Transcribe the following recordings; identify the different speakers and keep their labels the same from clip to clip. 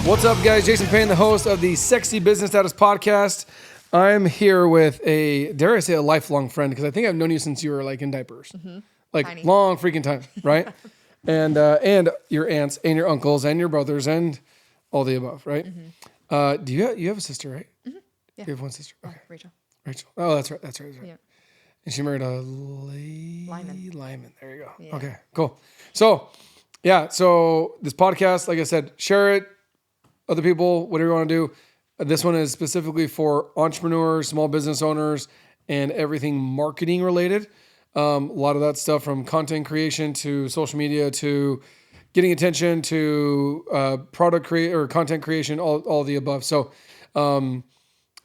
Speaker 1: What's up, guys? Jason Payne, the host of the Sexy Business Status Podcast. I'm here with dare I say, a lifelong friend, because I think I've known you since you were like in diapers, like
Speaker 2: Tiny.
Speaker 1: long freaking time, right? and your aunts and your uncles and your brothers and all the above, right? Do you have a sister, right?
Speaker 2: Yeah.
Speaker 1: You have one sister. Okay,
Speaker 2: Rachel.
Speaker 1: Oh, that's right. That's right.
Speaker 2: Yeah.
Speaker 1: And she married a
Speaker 2: Lyman.
Speaker 1: There you go.
Speaker 2: Yeah.
Speaker 1: Okay, cool. So, yeah. So this podcast, like I said, share it. Other people, whatever you want to do. This one is specifically for entrepreneurs, small business owners, and everything marketing related. A lot of that stuff from content creation to social media to getting attention to product content creation, all the above. So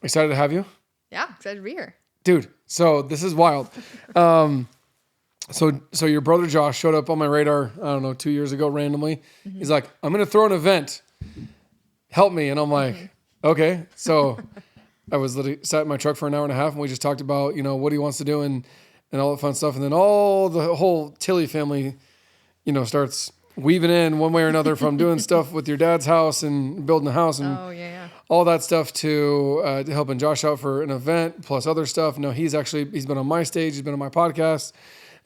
Speaker 1: excited to have you.
Speaker 2: Yeah, excited to be here.
Speaker 1: Dude, so this is wild. So your brother Josh showed up on my radar, I don't know, 2 years ago randomly. He's like, I'm going to throw an event. Help me. And I'm like, okay. So I was literally sat in my truck for an hour and a half and we just talked about, what he wants to do and all that fun stuff. And then the whole Tilley family, starts weaving in one way or another from doing stuff with your dad's house and building a house and all that stuff to helping Josh out for an event plus other stuff. No, he's been on my stage. He's been on my podcast.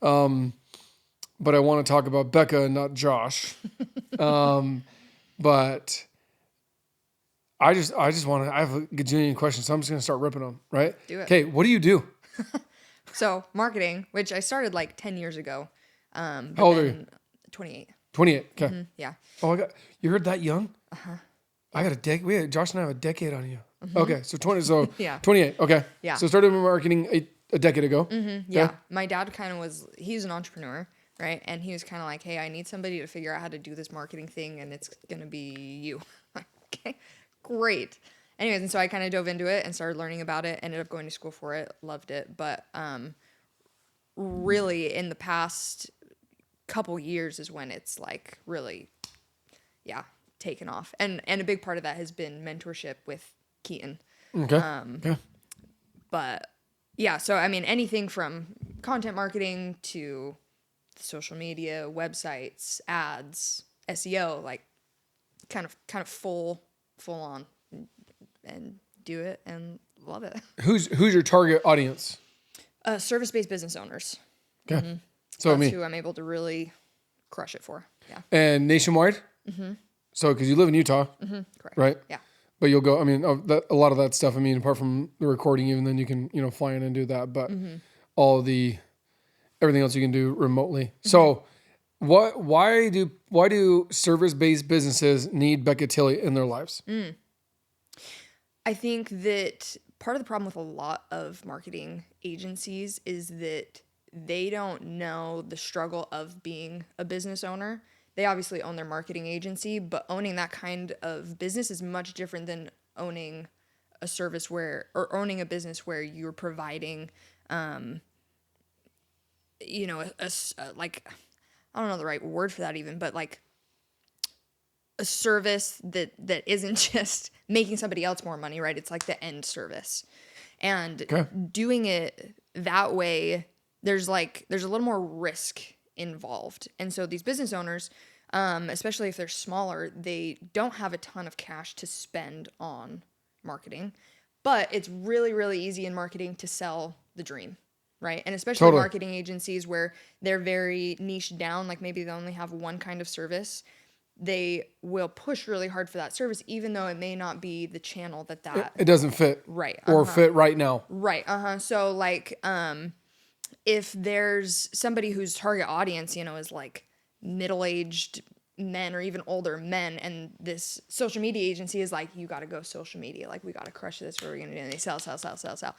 Speaker 1: But I want to talk about Becca and not Josh. But I just want to, I have a gajillion questions, so I'm just going to start ripping them, right?
Speaker 2: Do it.
Speaker 1: Okay, what do you do?
Speaker 2: So marketing, which I started like 10 years ago.
Speaker 1: How old are you?
Speaker 2: 28.
Speaker 1: 28, okay.
Speaker 2: Yeah.
Speaker 1: Oh, you heard that young? Uh-huh. I got a decade, Josh and I have a decade on you. Okay, so 28, okay.
Speaker 2: Yeah.
Speaker 1: So started marketing a decade ago.
Speaker 2: Yeah.
Speaker 1: Okay.
Speaker 2: My dad he's an entrepreneur, right? And he was kind of like, hey, I need somebody to figure out how to do this marketing thing, and it's going to be you. Okay. Great. Anyways, and so I kind of dove into it and started learning about it, ended up going to school for it, loved it. But really in the past couple years is when it's like really, taken off. And a big part of that has been mentorship with Keaton.
Speaker 1: Okay. Okay.
Speaker 2: But yeah, so I mean, anything from content marketing to social media, websites, ads, SEO, like kind of full on and do it and love it.
Speaker 1: Who's your target audience?
Speaker 2: Service-based business owners.
Speaker 1: Okay.
Speaker 2: Mm-hmm.
Speaker 1: So
Speaker 2: That's who I'm able to really crush it for. Yeah.
Speaker 1: And nationwide? Mm-hmm. So, because you live in Utah,
Speaker 2: Correct.
Speaker 1: right?
Speaker 2: Yeah.
Speaker 1: But you'll go, I mean, a lot of that stuff, I mean, apart from the recording, even then you can, fly in and do that, but everything else you can do remotely. So why do service-based businesses need Becca Tilley in their lives?
Speaker 2: I think that part of the problem with a lot of marketing agencies is that they don't know the struggle of being a business owner. They obviously own their marketing agency, but owning that kind of business is much different than owning a service owning a business where you're providing, like, I don't know the right word for that even, but like a service that isn't just making somebody else more money, right? It's like the end service. And doing it that way, there's a little more risk involved. And so these business owners, especially if they're smaller, they don't have a ton of cash to spend on marketing, but it's really, really easy in marketing to sell the dream, right? And especially marketing agencies where they're very niche down, like maybe they only have one kind of service, they will push really hard for that service, even though it may not be the channel that
Speaker 1: it doesn't fit.
Speaker 2: Right.
Speaker 1: Or fit right now.
Speaker 2: Right. So like, if there's somebody whose target audience, is like middle-aged men or even older men, and this social media agency is like, you got to go social media. Like, we got to crush this. What are we going to do? And they sell.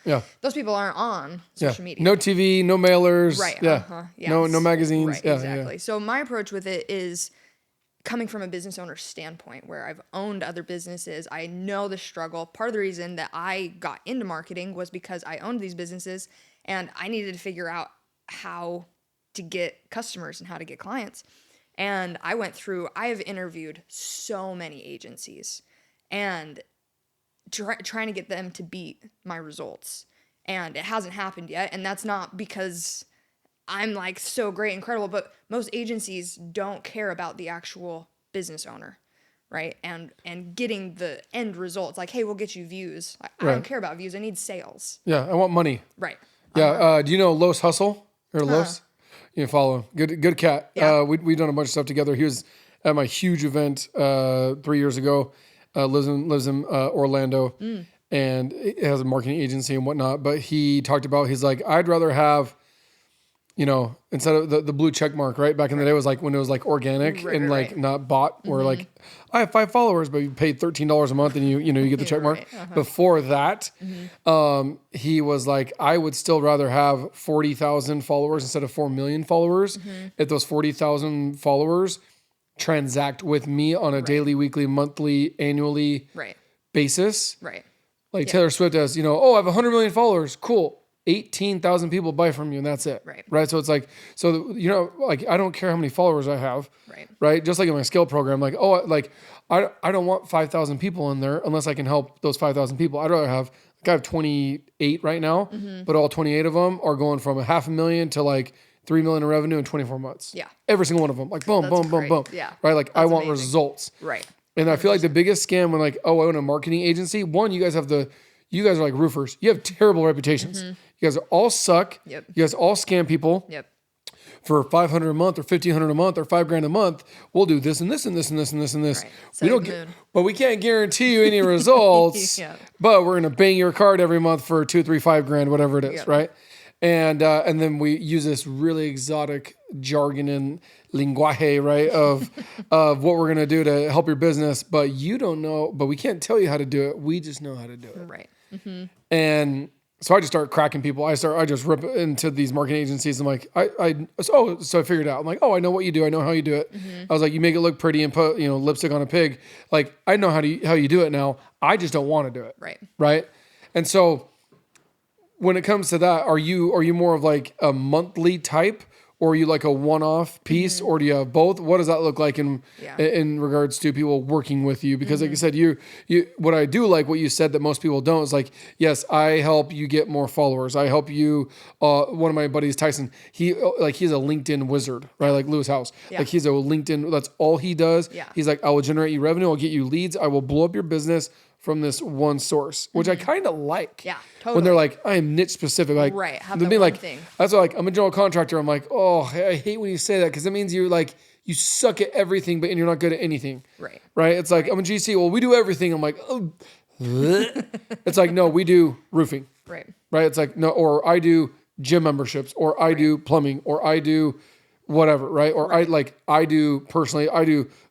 Speaker 1: Yeah.
Speaker 2: Those people aren't on social media.
Speaker 1: No TV, no mailers.
Speaker 2: Right.
Speaker 1: Yeah. No magazines.
Speaker 2: Right.
Speaker 1: Yeah,
Speaker 2: exactly. So my approach with it is coming from a business owner standpoint, where I've owned other businesses. I know the struggle. Part of the reason that I got into marketing was because I owned these businesses and I needed to figure out how to get customers and how to get clients. And I have interviewed so many agencies and trying to get them to beat my results. And it hasn't happened yet. And that's not because I'm like so great, incredible, but most agencies don't care about the actual business owner, right? And getting the end results. Like, hey, we'll get you views. I
Speaker 1: Right.
Speaker 2: don't care about views. I need sales.
Speaker 1: Yeah, I want money.
Speaker 2: Right.
Speaker 1: Yeah. Do you know Los Hustle or Los? You follow him. Good cat.
Speaker 2: Yeah.
Speaker 1: We done a bunch of stuff together. He was at my huge event 3 years ago. Lives in Orlando, and it has a marketing agency and whatnot. But he talked about, he's like, I'd rather have, instead of the blue check mark, right? Back in the day, it was like when it was like organic
Speaker 2: Right,
Speaker 1: and
Speaker 2: right,
Speaker 1: like
Speaker 2: right.
Speaker 1: not bought, where like I have 5 followers, but you paid $13 a month and you get the check mark.
Speaker 2: right.
Speaker 1: Before that, he was like, I would still rather have 40,000 followers instead of 4 million followers. If those 40,000 followers transact with me on a daily, weekly, monthly, annually
Speaker 2: Right.
Speaker 1: basis.
Speaker 2: Right.
Speaker 1: Like Taylor Swift has, I have 100 million followers. Cool. 18,000 people buy from you and that's it.
Speaker 2: Right.
Speaker 1: So it's like, like I don't care how many followers I have.
Speaker 2: Right.
Speaker 1: Right. Just like in my scale program, like, I don't want 5,000 people in there unless I can help those 5,000 people. I'd rather have, I have 28 right now, but all 28 of them are going from $500,000 to like 3 million in revenue in 24 months.
Speaker 2: Yeah.
Speaker 1: Every single one of them. Like boom,
Speaker 2: That's
Speaker 1: boom, boom,
Speaker 2: great.
Speaker 1: boom.
Speaker 2: Yeah.
Speaker 1: Right. Like I want
Speaker 2: amazing.
Speaker 1: results.
Speaker 2: Right.
Speaker 1: And I feel like the biggest scam when like, I own a marketing agency, one, you guys are like roofers. You have terrible reputations. You guys all suck.
Speaker 2: Yep.
Speaker 1: You guys all scam people.
Speaker 2: Yep.
Speaker 1: For $500 a month or $1,500 a month or $5,000 a month, we'll do this and this and this and this and this and this.
Speaker 2: Right.
Speaker 1: We don't but we can't guarantee you any results.
Speaker 2: Yeah.
Speaker 1: But we're gonna bang your card every month for $2, $3, $5,000, whatever it is,
Speaker 2: Yeah.
Speaker 1: right? And then we use this really exotic jargon and linguaje, right, of what we're gonna do to help your business. But you don't know. But we can't tell you how to do it. We just know how to do it.
Speaker 2: Right.
Speaker 1: And so I just start cracking people. I just rip into these marketing agencies. I'm like, so I figured it out. I'm like, I know what you do. I know how you do it. I was like, you make it look pretty and put, lipstick on a pig. Like, I know how you do it now. I just don't want to do it.
Speaker 2: Right.
Speaker 1: Right. And so when it comes to that, are you more of like a monthly type, or are you like a one-off piece, or do you have both? What does that look like in regards to people working with you? Because like I said, you what I do like what you said that most people don't is like, yes, I help you get more followers. I help you. One of my buddies, Tyson, he's a LinkedIn wizard, right? Like Lewis House, like he's a LinkedIn. That's all he does.
Speaker 2: Yeah.
Speaker 1: He's like, I will generate you revenue. I'll get you leads. I will blow up your business from this one source, which I kind of like.
Speaker 2: Yeah,
Speaker 1: When they're
Speaker 2: totally.
Speaker 1: like, I am niche specific. Like,
Speaker 2: Right, have
Speaker 1: they'll
Speaker 2: that
Speaker 1: be
Speaker 2: one
Speaker 1: like,
Speaker 2: thing.
Speaker 1: that's why, like, I'm a general contractor. I'm like, I hate when you say that because it means you suck at everything, and you're not good at anything.
Speaker 2: Right.
Speaker 1: Right. It's like, I'm a GC. Well, we do everything. I'm like, oh. It's like, no, we do roofing.
Speaker 2: Right.
Speaker 1: Right. It's like, no, or I do gym memberships, or I do plumbing, or I do whatever. Right. Or I do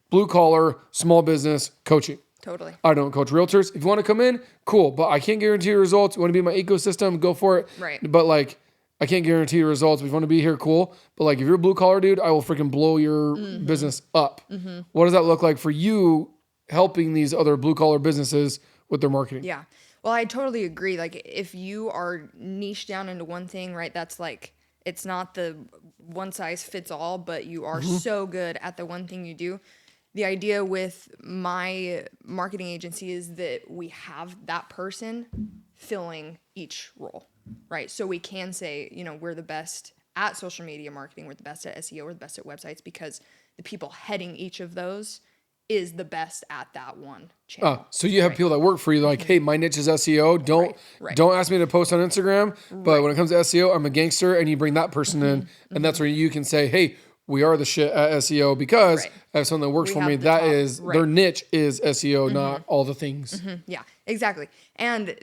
Speaker 1: blue collar, small business coaching.
Speaker 2: Totally.
Speaker 1: I don't coach realtors. If you want to come in, cool. But I can't guarantee your results. You want to be in my ecosystem, go for it.
Speaker 2: Right.
Speaker 1: But like, I can't guarantee your results. If you want to be here, cool. But like, if you're a blue collar dude, I will freaking blow your business up. What does that look like for you helping these other blue collar businesses with their marketing?
Speaker 2: Yeah. Well, I totally agree. Like, if you are niched down into one thing, right, that's like, it's not the one size fits all, but you are so good at the one thing you do. The idea with my marketing agency is that we have that person filling each role, right? So we can say, we're the best at social media marketing, we're the best at SEO, we're the best at websites, because the people heading each of those is the best at that one channel.
Speaker 1: So you have people that work for you, like, hey, my niche is SEO. Don't ask me to post on Instagram, but when it comes to SEO, I'm a gangster, and you bring that person in, and that's where you can say, hey, we are the shit at SEO because I have someone that works for me. That is their niche is SEO, not all the things.
Speaker 2: Yeah, exactly. And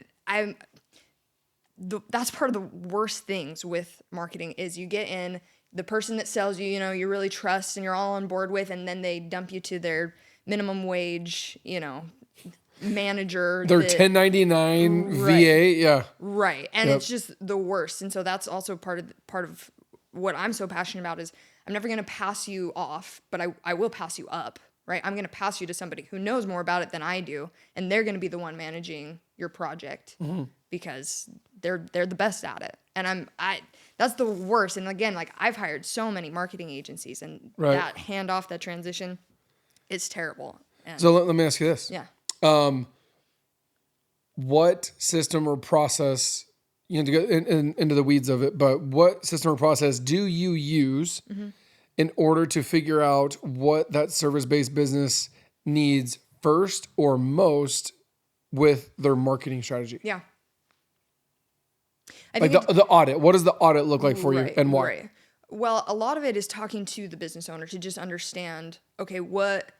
Speaker 2: that's part of the worst things with marketing is you get in the person that sells you, you really trust and you're all on board with, and then they dump you to their minimum wage, manager.
Speaker 1: Their 1099 VA. Yeah.
Speaker 2: Right. And it's just the worst. And so that's also part of what I'm so passionate about is I'm never going to pass you off, but I will pass you up, right? I'm going to pass you to somebody who knows more about it than I do, and they're going to be the one managing your project because they're the best at it. And that's the worst. And again, like I've hired so many marketing agencies, and that handoff, that transition, it's terrible. And
Speaker 1: so let me ask you this.
Speaker 2: Yeah.
Speaker 1: What system or process, to go into the weeds of it, but what system or process do you use in order to figure out what that service-based business needs first or most with their marketing strategy?
Speaker 2: Yeah. I
Speaker 1: Like
Speaker 2: think
Speaker 1: the audit. What does the audit look like for you and why?
Speaker 2: Right. Well, a lot of it is talking to the business owner to just understand, okay, what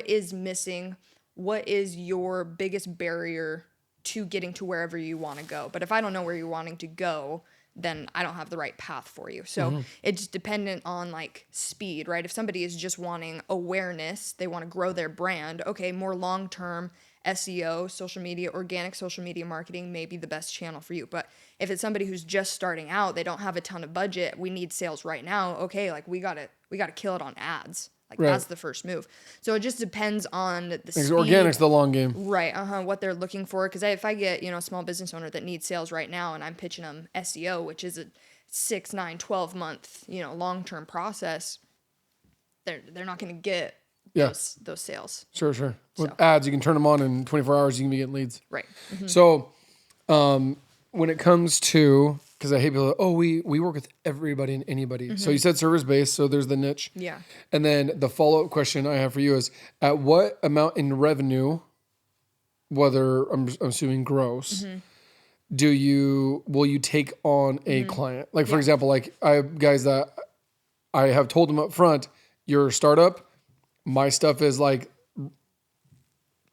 Speaker 2: is missing? What is your biggest barrier to getting to wherever you want to go? But if I don't know where you're wanting to go, then I don't have the right path for you. So it's dependent on like speed, right? If somebody is just wanting awareness, they want to grow their brand, okay, more long-term SEO, social media, organic social media marketing may be the best channel for you. But if it's somebody who's just starting out, they don't have a ton of budget, we need sales right now, okay, like we gotta kill it on ads. Like
Speaker 1: Right.
Speaker 2: that's the first move. So it just depends on the
Speaker 1: Because
Speaker 2: speed.
Speaker 1: organic's the long game.
Speaker 2: Right, what they're looking for. Because if I get, a small business owner that needs sales right now and I'm pitching them SEO, which is a 6, 9, 12 month, long-term process, they're not going to get those sales.
Speaker 1: Sure. With ads, you can turn them on in 24 hours. You can be getting leads.
Speaker 2: Right. Mm-hmm.
Speaker 1: So when it comes to, because I hate people, we work with everybody and anybody. So you said service-based, so there's the niche.
Speaker 2: Yeah.
Speaker 1: And then the follow-up question I have for you is, at what amount in revenue, whether I'm assuming gross, will you take on a client? Like, for example, like I have guys that I have told them up front, you're a startup, my stuff is like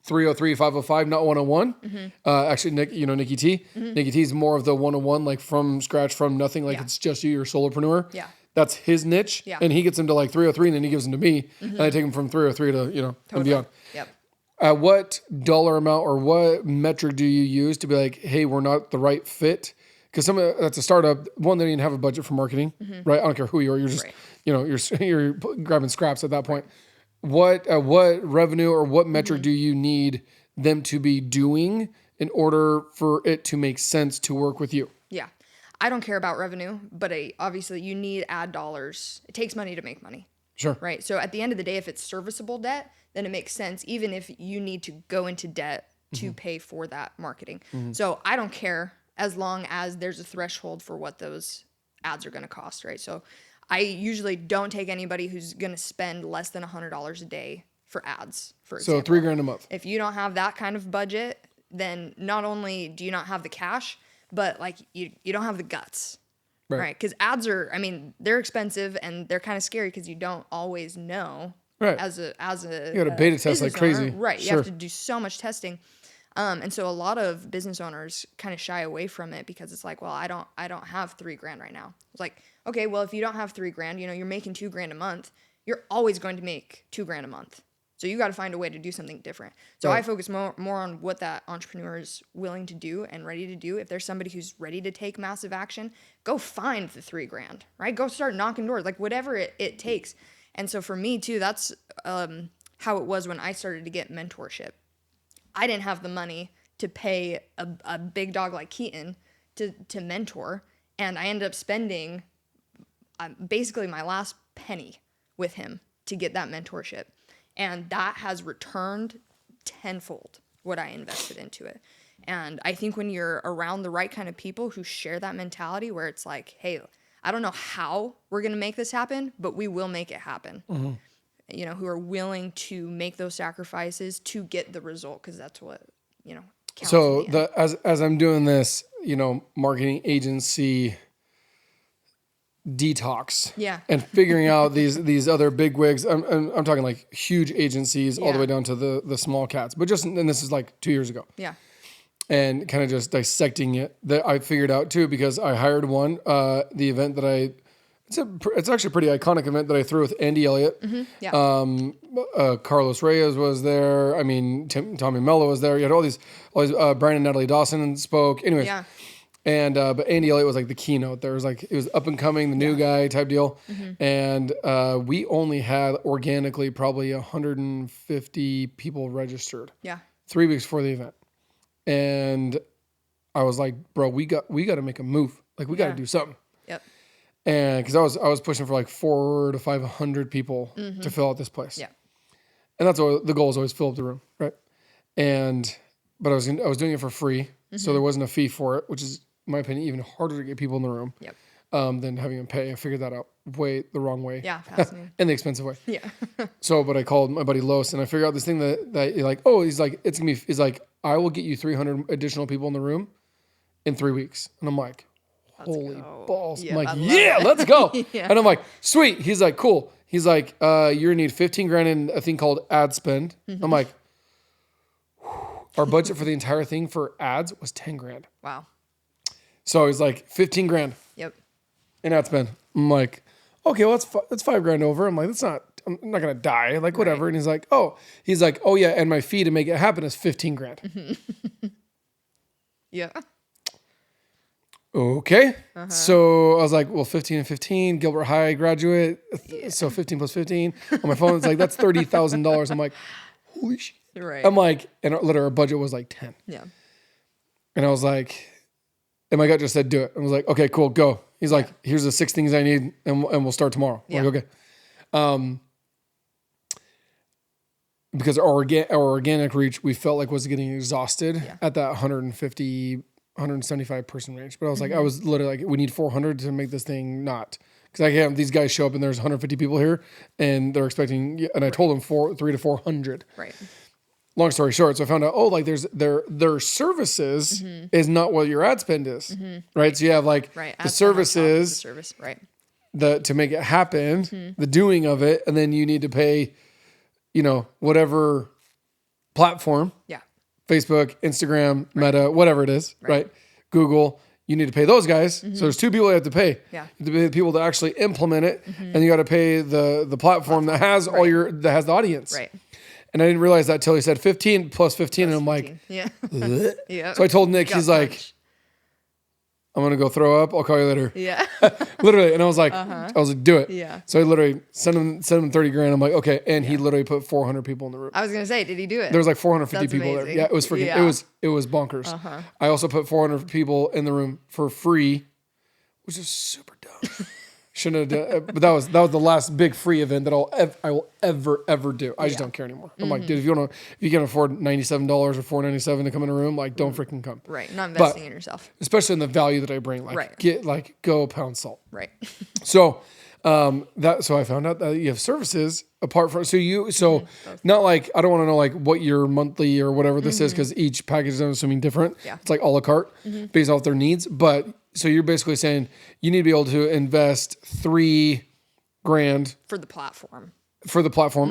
Speaker 1: 303, 505, not 101. Actually, Nikki T. Nikki T is more of the 101, like from scratch, from nothing. Like it's just you're a solopreneur.
Speaker 2: Yeah.
Speaker 1: That's his niche.
Speaker 2: Yeah.
Speaker 1: And he gets them to like 303 and then he gives them to me. And I take them from 303 to,
Speaker 2: Totally.
Speaker 1: and beyond.
Speaker 2: Yep.
Speaker 1: At what dollar amount or what metric do you use to be like, hey, we're not the right fit? Because that's a startup. One, they didn't have a budget for marketing, right? I don't care who you are. You're just, you're grabbing scraps at that point. What revenue or what metric do you need them to be doing in order for it to make sense to work with you?
Speaker 2: Yeah. I don't care about revenue, but obviously you need ad dollars. It takes money to make money.
Speaker 1: Sure.
Speaker 2: Right. So at the end of the day, if it's serviceable debt, then it makes sense, even if you need to go into debt to pay for that marketing. So I don't care as long as there's a threshold for what those ads are going to cost. Right. So I usually don't take anybody who's going to spend less than $100 a day for ads, for example.
Speaker 1: So $3,000 a month.
Speaker 2: If you don't have that kind of budget, then not only do you not have the cash, but like you don't have the guts. Right. Because ads are, they're expensive and they're kind of scary because you don't always know.
Speaker 1: Right.
Speaker 2: As a
Speaker 1: you got to beta test like crazy.
Speaker 2: Owner. Right.
Speaker 1: Sure.
Speaker 2: You have to do so much testing. And so a lot of business owners kind of shy away from it because it's like, well, I don't have $3,000 right now. It's like, okay, well, if you don't have $3,000, you're making $2,000 a month. You're always going to make $2,000 a month. So you got to find a way to do something different. So I focus more on what that entrepreneur is willing to do and ready to do. If there's somebody who's ready to take massive action, go find the $3,000, right? Go start knocking doors, like whatever it takes. And so for me too, that's how it was when I started to get mentorship. I didn't have the money to pay a big dog like Keaton to mentor. And I ended up spending basically my last penny with him to get that mentorship. And that has returned tenfold what I invested into it. And I think when you're around the right kind of people who share that mentality where it's like, hey, I don't know how we're going to make this happen, but we will make it happen. Who are willing to make those sacrifices to get the result, because that's what, counts.
Speaker 1: So as I'm doing this, marketing agency detox, and figuring out these other big wigs. I'm talking like huge agencies all the way down to the small cats. But and this is like 2 years ago. Yeah. And kind of just dissecting it, that I figured out too, because I hired one, the event that it's actually a pretty iconic event that I threw with Andy Elliott. Carlos Reyes was there. Tommy Mello was there. You had all these Brian and Natalie Dawson spoke. Anyways. Yeah. And, but Andy Elliott was like the keynote. There was like, it was up and coming, the new guy type deal. And, we only had organically probably 150 people registered. 3 weeks before the event. And I was like, bro, we got to make a move. Like we got to do something. And cause I was pushing for like 400 to 500 people to fill out this place. And that's what the goal is, always fill up the room. Right. But I was doing it for free. So there wasn't a fee for it, which is, in my opinion, even harder to get people in the room. than having them pay. I figured that out the wrong way.
Speaker 2: Yeah, fascinating.
Speaker 1: And the expensive way.
Speaker 2: Yeah.
Speaker 1: So, but I called my buddy Los and I figured out this thing that you're like, he's like, he's like, I will get you 300 additional people in the room in 3 weeks. And I'm like, holy balls.
Speaker 2: Yeah,
Speaker 1: I'm like, yeah, let's go.
Speaker 2: Yeah.
Speaker 1: And I'm like, sweet. He's like, cool. He's like, you're gonna need 15 grand in a thing called ad spend. I'm like, our budget for the entire thing for ads was 10 grand.
Speaker 2: Wow.
Speaker 1: So he's like 15 grand
Speaker 2: Yep.
Speaker 1: in ad spend. I'm like, okay, well that's 5 grand over. I'm like, I'm not gonna die. Like whatever.
Speaker 2: Right.
Speaker 1: And he's like, oh yeah, and my fee to make it happen is 15 grand.
Speaker 2: Yeah.
Speaker 1: Okay. So I was like, well, 15 and 15, Gilbert High graduate.
Speaker 2: Yeah.
Speaker 1: So 15 plus 15 on my phone. It's like, that's $30,000. I'm like, holy shit.
Speaker 2: Right.
Speaker 1: I'm like, and literally our budget was like 10.
Speaker 2: Yeah.
Speaker 1: And I was like, and my gut just said, do it. I was like, okay, cool, go. He's like, here's the 6 things I need and we'll start tomorrow. I'm like, okay. Because our organic reach, we felt like was getting exhausted at that 175 person range. But I was like, I was literally like, we need 400 to make this thing not. Because I have these guys show up and there's 150 people here and they're expecting, and I told them 300 to 400.
Speaker 2: Right.
Speaker 1: Long story short, so I found out, like there's their services is not what your ad spend is, right? So you have like the services,
Speaker 2: service, right?
Speaker 1: To make it happen, the doing of it, and then you need to pay, whatever platform, Facebook, Instagram, Meta, whatever it is, right? Google, you need to pay those guys. So there's 2 people you have to pay.
Speaker 2: Yeah.
Speaker 1: You have to pay the people that actually implement it, and you got to pay the platform that has that has the audience,
Speaker 2: Right.
Speaker 1: And I didn't realize that till he said 15 plus 15. And I'm
Speaker 2: 15.
Speaker 1: like,
Speaker 2: yeah. Yeah.
Speaker 1: So I told Nick, he's like, I'm going to go throw up. I'll call you later.
Speaker 2: Yeah.
Speaker 1: Literally. And I was like, do it.
Speaker 2: Yeah.
Speaker 1: So I literally sent him 30 grand. I'm like, okay. And he literally put 400 people in the room.
Speaker 2: I was going to say, did he do it?
Speaker 1: There was like 450 people
Speaker 2: amazing.
Speaker 1: there. Yeah. It was freaking, it was bonkers. I also put 400 people in the room for free, which is super dumb. Shouldn't have done, but that was the last big free event that I will ever do. I just don't care anymore. I'm like, dude, if you can afford $97 or $497 to come in a room, like don't freaking come.
Speaker 2: Right, not investing in yourself.
Speaker 1: Especially in the value that I bring, like go pound salt.
Speaker 2: Right.
Speaker 1: So so I found out that you have services apart from not like, I don't want to know like what your monthly or whatever this is, because each package is, I'm assuming, different.
Speaker 2: Yeah.
Speaker 1: It's like a la carte based off their needs, but. So you're basically saying you need to be able to invest $3 grand
Speaker 2: for the platform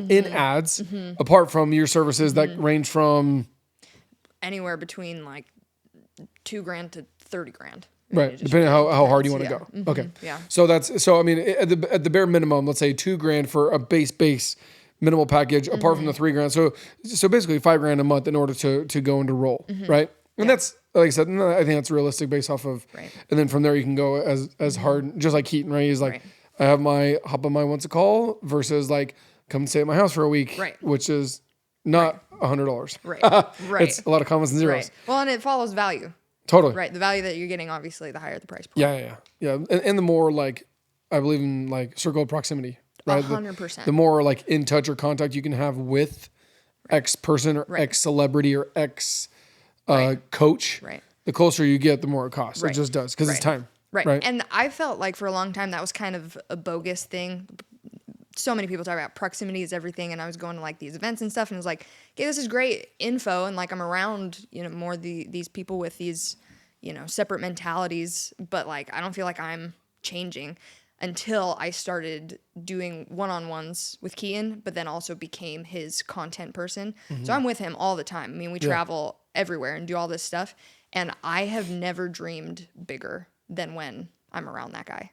Speaker 1: in ads, apart from your services that range from
Speaker 2: anywhere between like $2 grand to 30 grand.
Speaker 1: Right, depending on how hard you want to go. Okay.
Speaker 2: Yeah.
Speaker 1: So I mean, at the bare minimum, let's say $2 grand for a base minimal package, apart from the $3 grand. So basically $5 grand a month in order to go into roll, right? And that's, like I said, I think that's realistic based off of, and then from there you can go as hard, just like Keaton, right? He's like, I have hop on my once a call versus like come stay at my house for a week, which is not $100.
Speaker 2: Right.
Speaker 1: It's a lot of commas and zeros.
Speaker 2: Right. Well, and it follows value.
Speaker 1: Totally.
Speaker 2: Right. The value that you're getting, obviously, the higher the price point.
Speaker 1: Yeah. And the more like, I believe in like circle of proximity, right?
Speaker 2: 100%.
Speaker 1: The more like in touch or contact you can have with X person or X celebrity or X coach, the closer you get, the more it costs. It just does, because it's time.
Speaker 2: Right. And I felt like for a long time that was kind of a bogus thing. So many people talk about proximity is everything, and I was going to like these events and stuff, and it was like, okay, this is great info, and like I'm around, more these people with these, separate mentalities, but like I don't feel like I'm changing until I started doing one-on-ones with Keaton, but then also became his content person. So I'm with him all the time. I mean, we travel everywhere and do all this stuff, and I have never dreamed bigger than when I'm around that guy.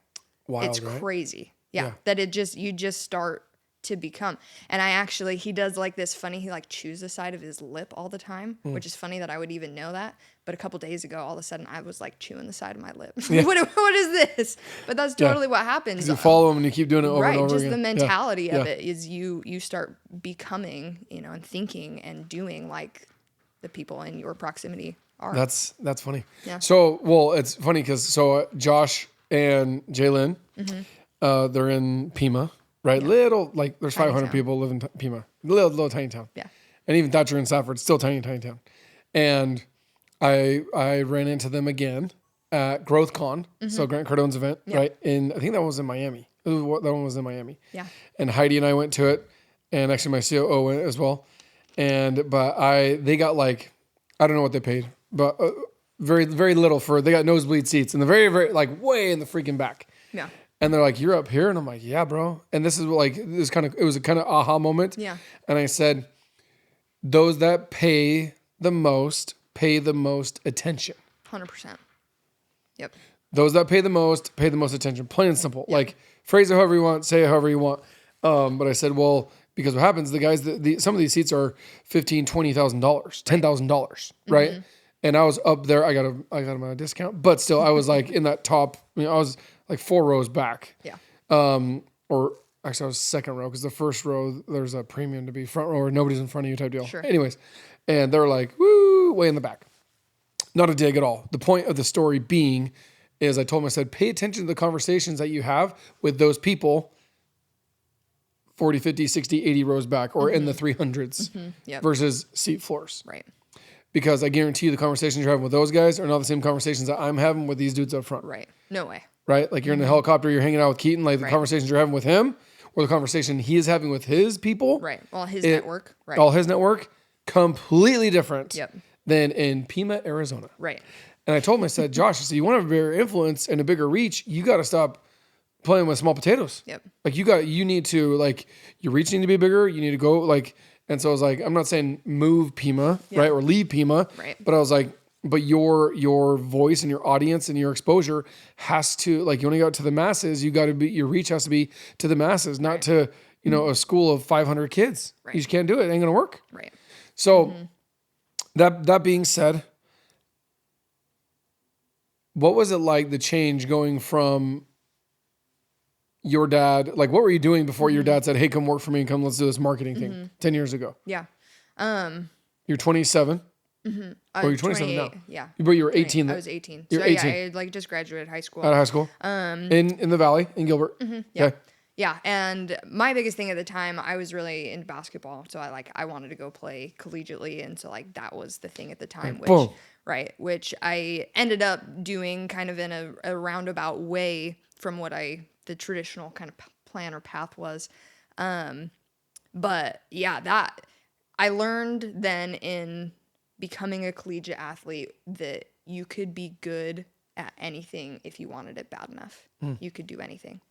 Speaker 1: Wild,
Speaker 2: it's crazy. Yeah, that you just start to become. And he does like this funny, he like chews the side of his lip all the time, which is funny that I would even know that. But a couple days ago, all of a sudden, I was like chewing the side of my lip. What is this? But that's totally what happens.
Speaker 1: You follow him and you keep doing it over and over
Speaker 2: just
Speaker 1: again.
Speaker 2: the mentality of it is you start becoming, and thinking and doing like the people in your proximity are.
Speaker 1: That's funny.
Speaker 2: Yeah.
Speaker 1: So, it's funny because Josh and Jalen, they're in Pima, right? Yeah. Little, like there's tiny 500 town. People live in Pima, little tiny town.
Speaker 2: Yeah.
Speaker 1: And even Thatcher and Safford, still tiny town. And I ran into them again at GrowthCon, so Grant Cardone's event, right? And I think that one was in Miami. That one was in Miami.
Speaker 2: Yeah.
Speaker 1: And Heidi and I went to it, and actually my COO went as well. They got like, I don't know what they paid, but very, very little they got nosebleed seats in the very, very, like way in the freaking back.
Speaker 2: Yeah.
Speaker 1: And they're like, you're up here? And I'm like, yeah, bro. And this is like, it was a kind of aha moment.
Speaker 2: Yeah.
Speaker 1: And I said, those that pay the most attention.
Speaker 2: 100%. Yep.
Speaker 1: Those that pay the most attention. Plain and simple. Yep. Like, phrase it however you want, say it however you want. But I said, well, because what happens, the guys, some of these seats are $15,000, $20,000, $10,000, right? Mm-hmm. And I was up there. I got them at a discount, but still, I was like in that top. I was like 4 rows back.
Speaker 2: Yeah.
Speaker 1: Or actually, I was second row because the first row there's a premium to be front row or nobody's in front of you type deal.
Speaker 2: Sure.
Speaker 1: Anyways, and they're like, woo, way in the back. Not a dig at all. The point of the story being is I told them, I said, pay attention to the conversations that you have with those people 40, 50, 60, 80 rows back or in the 300s versus seat floors.
Speaker 2: Right.
Speaker 1: Because I guarantee you the conversations you're having with those guys are not the same conversations that I'm having with these dudes up front.
Speaker 2: Right. No way.
Speaker 1: Right? Like you're in the helicopter, you're hanging out with Keaton, like the conversations you're having with him or the conversation he is having with his people.
Speaker 2: Right. All his network. Right.
Speaker 1: All his network, completely different than in Pima, Arizona.
Speaker 2: Right.
Speaker 1: And I told him, I said, Josh, I said, you want to have a bigger influence and a bigger reach, you got to stop playing with small potatoes.
Speaker 2: Yep.
Speaker 1: Like you need to, like, your reach need to be bigger. You need to go, like, and so I was like, I'm not saying move Pima, right? Or leave Pima.
Speaker 2: Right.
Speaker 1: But I was like, but your voice and your audience and your exposure has to, like, you want to go out to the masses, you got to be, your reach has to be to the masses, not to, a school of 500 kids. Right. You just can't do it. It ain't going to work.
Speaker 2: Right.
Speaker 1: So that being said, what was it like, the change going from your dad, like what were you doing before your dad said, hey, come work for me and let's do this marketing thing 10 years ago?
Speaker 2: Yeah.
Speaker 1: You're 27. Oh, you're 27 now.
Speaker 2: Yeah.
Speaker 1: But you were 18.
Speaker 2: I was 18.
Speaker 1: You're
Speaker 2: so
Speaker 1: 18.
Speaker 2: yeah, I like just graduated high school.
Speaker 1: Out of high school? In the Valley, in Gilbert?
Speaker 2: Yeah.
Speaker 1: Okay.
Speaker 2: Yeah. And my biggest thing at the time, I was really into basketball. So I wanted to go play collegiately. And so like that was the thing at the time, which I ended up doing kind of in a roundabout way from what the traditional kind of plan or path was. But yeah, that I learned then in becoming a collegiate athlete that you could be good at anything if you wanted it bad enough. You could do anything.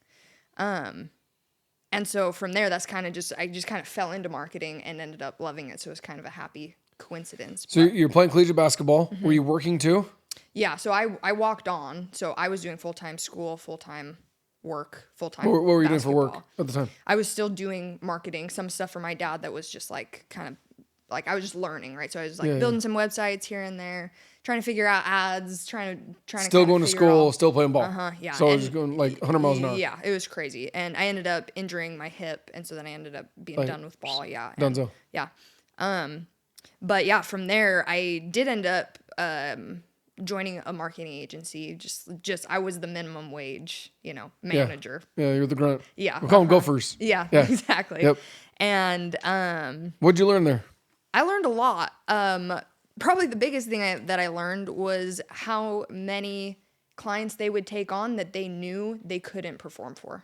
Speaker 2: And so from there, that's kind of I just kind of fell into marketing and ended up loving it. So it was kind of a happy coincidence.
Speaker 1: So you're playing collegiate basketball. Were you working too?
Speaker 2: Yeah. So I walked on. So I was doing full-time school, full-time work, full-time
Speaker 1: What were you
Speaker 2: basketball.
Speaker 1: doing for work at the time?
Speaker 2: I was still doing marketing, some stuff for my dad that was just like kind of like I was just learning, right? So I was like building some websites here and there, trying to figure out ads, trying to
Speaker 1: still going to school, still playing ball.
Speaker 2: Yeah.
Speaker 1: So I was just going like 100 miles an hour.
Speaker 2: Yeah, it was crazy, and I ended up injuring my hip, and so then I ended up being done with ball. Yeah.
Speaker 1: Dunzo.
Speaker 2: Yeah. But yeah, from there I did end up joining a marketing agency. Just I was the minimum wage, manager.
Speaker 1: Yeah, you're the grunt.
Speaker 2: Yeah.
Speaker 1: We'll call them gophers.
Speaker 2: Yeah, exactly.
Speaker 1: Yep.
Speaker 2: And
Speaker 1: what'd you learn there?
Speaker 2: I learned a lot. Probably the biggest thing that I learned was how many clients they would take on that they knew they couldn't perforon for.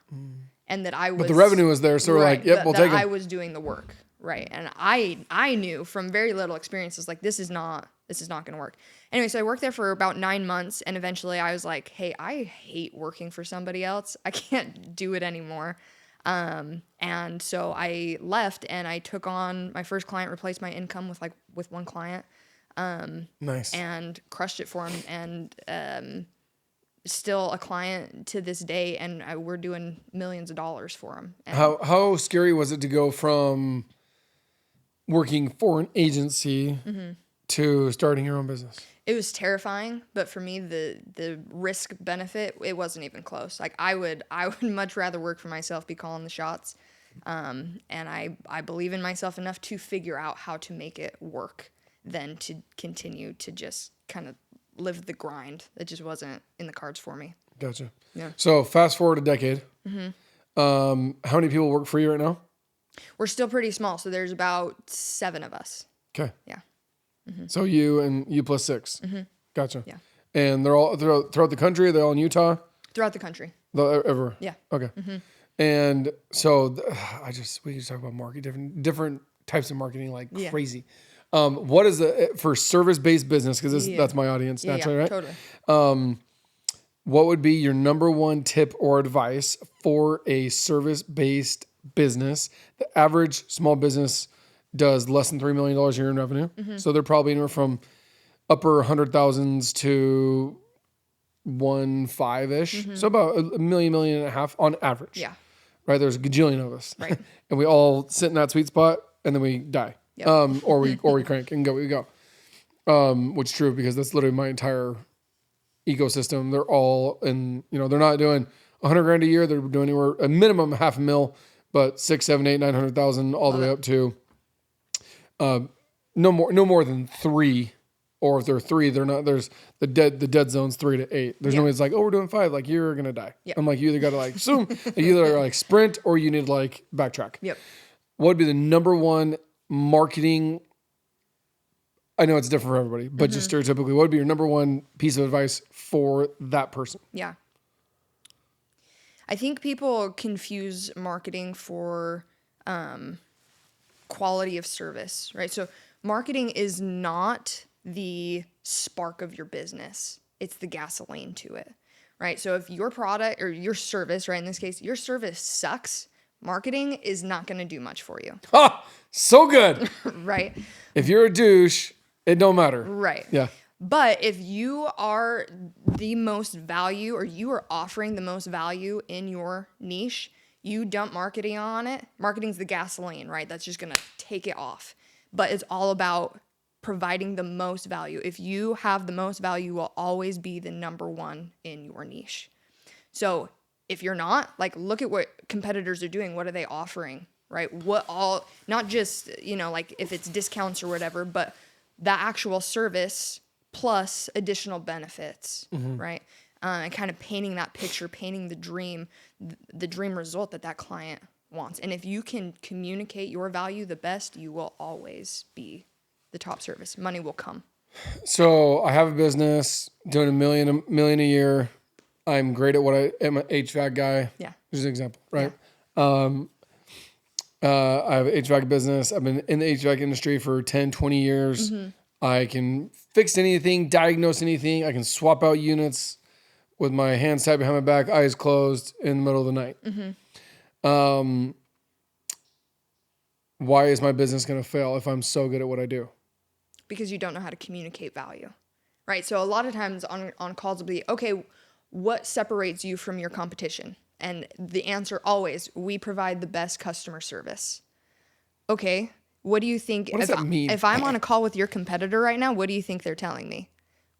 Speaker 2: And that I was...
Speaker 1: But the revenue was there, so we're like, yep, we'll take it.
Speaker 2: I was doing the work, right? And I knew from very little experiences, like, this is not going to work. Anyway, so I worked there for about 9 months, and eventually I was like, hey, I hate working for somebody else. I can't do it anymore. And so I left and I took on my first client, replaced my income with one client.
Speaker 1: Nice.
Speaker 2: And crushed it for him. And, still a client to this day. And we're doing millions of dollars for him. And
Speaker 1: how scary was it to go from working for an agency to starting your own business?
Speaker 2: it was terrifying, but for me, the risk benefit, it wasn't even close. Like I would much rather work for myself, be calling the shots. And I believe in myself enough to figure out how to make it work than to continue to just kind of live the grind. That just wasn't in the cards for me.
Speaker 1: Gotcha.
Speaker 2: Yeah.
Speaker 1: So fast forward a decade. Mm-hmm. How many people work for you right now?
Speaker 2: We're still pretty small. So there's about 7 of us.
Speaker 1: Okay.
Speaker 2: Yeah.
Speaker 1: Mm-hmm. So you and you plus 6.
Speaker 2: Mm-hmm.
Speaker 1: Gotcha.
Speaker 2: Yeah.
Speaker 1: And they're all throughout the country. They're all in Utah.
Speaker 2: Throughout the country.
Speaker 1: Ever.
Speaker 2: Yeah.
Speaker 1: Okay. And so we just talk about marketing, different types of marketing like crazy. What is for service-based business? Because that's my audience naturally, right?
Speaker 2: Totally.
Speaker 1: What would be your number one tip or advice for a service-based business? The average small business does less than $3 million a year in revenue. So they're probably anywhere from upper 100,000s to 1.5-ish. So about $1 million and a half on average.
Speaker 2: Yeah.
Speaker 1: Right. There's a gajillion of us.
Speaker 2: Right.
Speaker 1: And we all sit in that sweet spot and then we die.
Speaker 2: Yep.
Speaker 1: Or we crank and we go. Which is true because that's literally my entire ecosystem. They're all they're not doing 100 grand a year. They're doing anywhere a minimum $500,000, but 6, 7, 8, 900,000 all the way up to no more than 3. Or if they're 3, they're not. There's the dead zone's 3 to 8. There's no way it's like, oh, we're doing 5. Like you're gonna die. Yep. I'm like, you either gotta like zoom, you either like sprint or you need to like backtrack.
Speaker 2: Yep.
Speaker 1: What would be the number one marketing? I know it's different for everybody, but just stereotypically, what would be your number one piece of advice for that person?
Speaker 2: Yeah. I think people confuse marketing for quality of service, right? So marketing is not the spark of your business. It's the gasoline to it, right? So if your product or your service, right, in this case, your service sucks, marketing is not going to do much for you.
Speaker 1: Ah, so good.
Speaker 2: Right?
Speaker 1: If you're a douche, it don't matter.
Speaker 2: Right.
Speaker 1: Yeah.
Speaker 2: But if you are the most value or you are offering the most value in your niche, you dump marketing on it. Marketing's the gasoline, right? That's just going to take it off. But it's all about providing the most value. If you have the most value, you will always be the number one in your niche. So if you're not, like, look at what competitors are doing. What are they offering, right? Not just, like if it's discounts or whatever, but the actual service plus additional benefits, right? And kind of painting that picture, painting the dream result that client wants. And if you can communicate your value the best, you will always be the top service. Money will come. So
Speaker 1: I have a business doing $1 million a year. I'm great at what I'm an HVAC guy.
Speaker 2: Yeah.
Speaker 1: Just an example, right? Yeah. I have an HVAC business. I've been in the HVAC industry for 10, 20 years. I can fix anything, diagnose anything. I can swap out units with my hands tied behind my back, eyes closed in the middle of the night. Why is my business going to fail if I'm so good at what I do?
Speaker 2: Because you don't know how to communicate value, right? So a lot of times on calls will be, okay, what separates you from your competition? And the answer always, we provide the best customer service. Okay, what do you think?
Speaker 1: What does that mean?
Speaker 2: If I'm on a call with your competitor right now, what do you think they're telling me?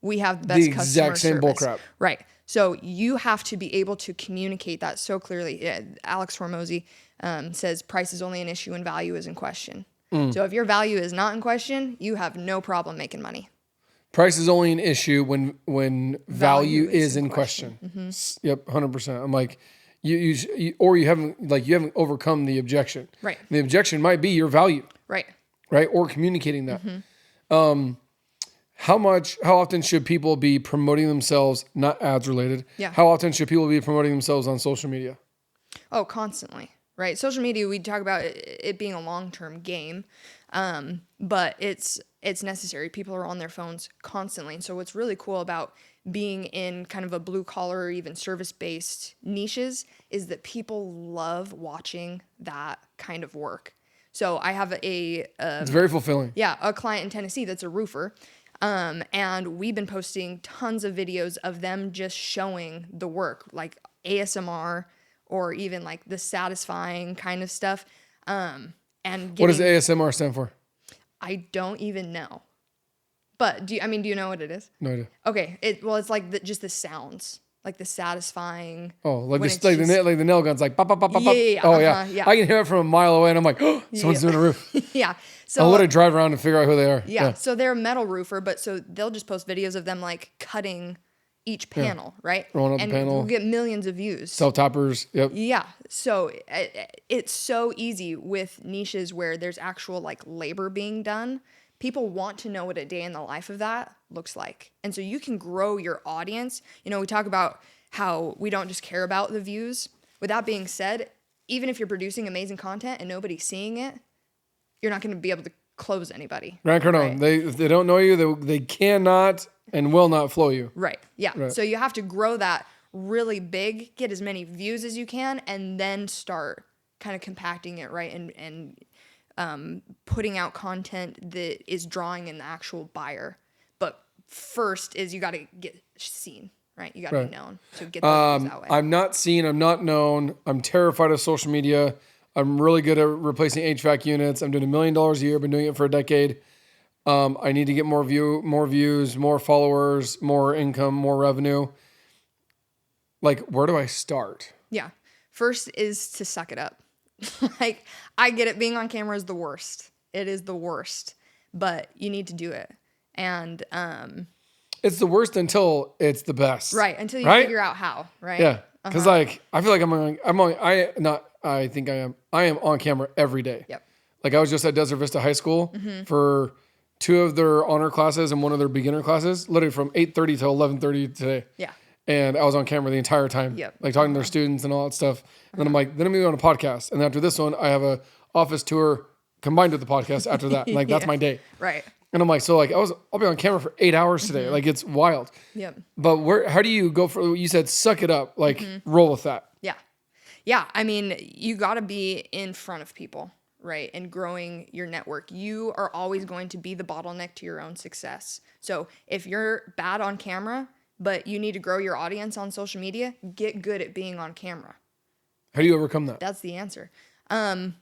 Speaker 2: We have the best customer service. The exact same bullcrap. Right. So you have to be able to communicate that so clearly. Yeah, Alex Hormozy says price is only an issue and value is in question. So if your value is not in question, you have no problem making money.
Speaker 1: Price is only an issue when value is in question. Yep, 100%. I'm like, you haven't overcome the objection.
Speaker 2: Right.
Speaker 1: The objection might be your value.
Speaker 2: Right.
Speaker 1: Right. Or communicating that. How often should people be promoting themselves, not ads related?
Speaker 2: Yeah.
Speaker 1: How often should people be promoting themselves on social media?
Speaker 2: Oh, constantly. Right. Social media, we talk about it being a long-term game, but it's necessary. People are on their phones constantly. And so what's really cool about being in kind of a blue collar or even service-based niches is that people love watching that kind of work. So I have it's
Speaker 1: very fulfilling.
Speaker 2: Yeah. A client in Tennessee that's a roofer. And we've been posting tons of videos of them just showing the work, like ASMR or even like the satisfying kind of stuff. And
Speaker 1: what does ASMR stand for?
Speaker 2: I don't even know. But do you know what it is?
Speaker 1: No idea.
Speaker 2: Okay. It's like just the sounds, like the satisfying.
Speaker 1: Oh, like the nail guns, like pop, pop, pop, pop.
Speaker 2: Yeah.
Speaker 1: Oh yeah. I can hear it from a mile away, and I'm like, oh, someone's doing a roof.
Speaker 2: Yeah. So
Speaker 1: I'll let it drive around and figure out who they are.
Speaker 2: Yeah. So they're a metal roofer, but so they'll just post videos of them like cutting each panel, right?
Speaker 1: Rolling up the panel.
Speaker 2: We'll get millions of views.
Speaker 1: Self-toppers. Yep.
Speaker 2: Yeah. So it's so easy with niches where there's actual like labor being done. People want to know what a day in the life of that looks like. And so you can grow your audience. You know, we talk about how we don't just care about the views. With that being said, even if you're producing amazing content and nobody's seeing it, you're not going to be able to close anybody.
Speaker 1: Grant Cardone,
Speaker 2: right?
Speaker 1: if they don't know you, they cannot and will not flow you.
Speaker 2: Right. Yeah.
Speaker 1: Right.
Speaker 2: So you have to grow that really big, get as many views as you can, and then start kind of compacting it, right? And putting out content that is drawing in the actual buyer. But first is you got to get seen, right? You got to be known. So get those views that way.
Speaker 1: I'm not seen. I'm not known. I'm terrified of social media. I'm really good at replacing HVAC units. I'm doing $1 million a year. I've been doing it for a decade. I need to get more views, more followers, more income, more revenue. Like, where do I start?
Speaker 2: Yeah. First is to suck it up. Like, I get it. Being on camera is the worst. It is the worst, but you need to do it. And,
Speaker 1: it's the worst until it's the best.
Speaker 2: right. Until you figure out how, right?
Speaker 1: Yeah. Cause like, I feel like I am on camera every day.
Speaker 2: Yep.
Speaker 1: Like I was just at Desert Vista High School for 2 of their honor classes and 1 of their beginner classes, literally from 8:30 to 11:30 today.
Speaker 2: Yeah.
Speaker 1: And I was on camera the entire time,
Speaker 2: Yep.
Speaker 1: like talking to their students and all that stuff. And then I'm like, then I'm going to go on a podcast. And then after this one, I have a office tour combined with the podcast after that. Like that's my day.
Speaker 2: Right.
Speaker 1: And I'm like, so like I'll be on camera for 8 hours today. Like it's wild.
Speaker 2: Yep.
Speaker 1: But how do you go for, you said, suck it up, like roll with that.
Speaker 2: Yeah. Yeah. I mean, you got to be in front of people, right? And growing your network. You are always going to be the bottleneck to your own success. So if you're bad on camera, but you need to grow your audience on social media, get good at being on camera.
Speaker 1: How do you overcome that?
Speaker 2: That's the answer. I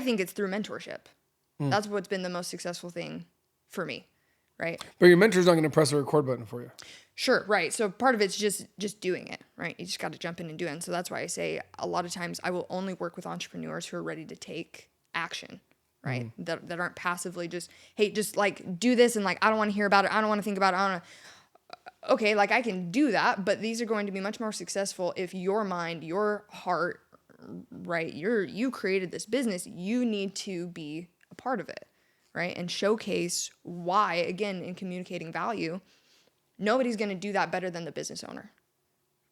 Speaker 2: think it's through mentorship. That's what's been the most successful thing for me, right?
Speaker 1: But your mentor's not going to press the record button for you.
Speaker 2: Sure, right. So part of it's just doing it, right? You just got to jump in and do it. And so that's why I say a lot of times I will only work with entrepreneurs who are ready to take action, right? That aren't passively just, hey, just like do this and like I don't want to hear about it. I don't want to think about it. I don't want to. Okay, like I can do that, but these are going to be much more successful if your mind, your heart, right? You created this business. You need to be a part of it, right? And showcase why, again, in communicating value, nobody's going to do that better than the business owner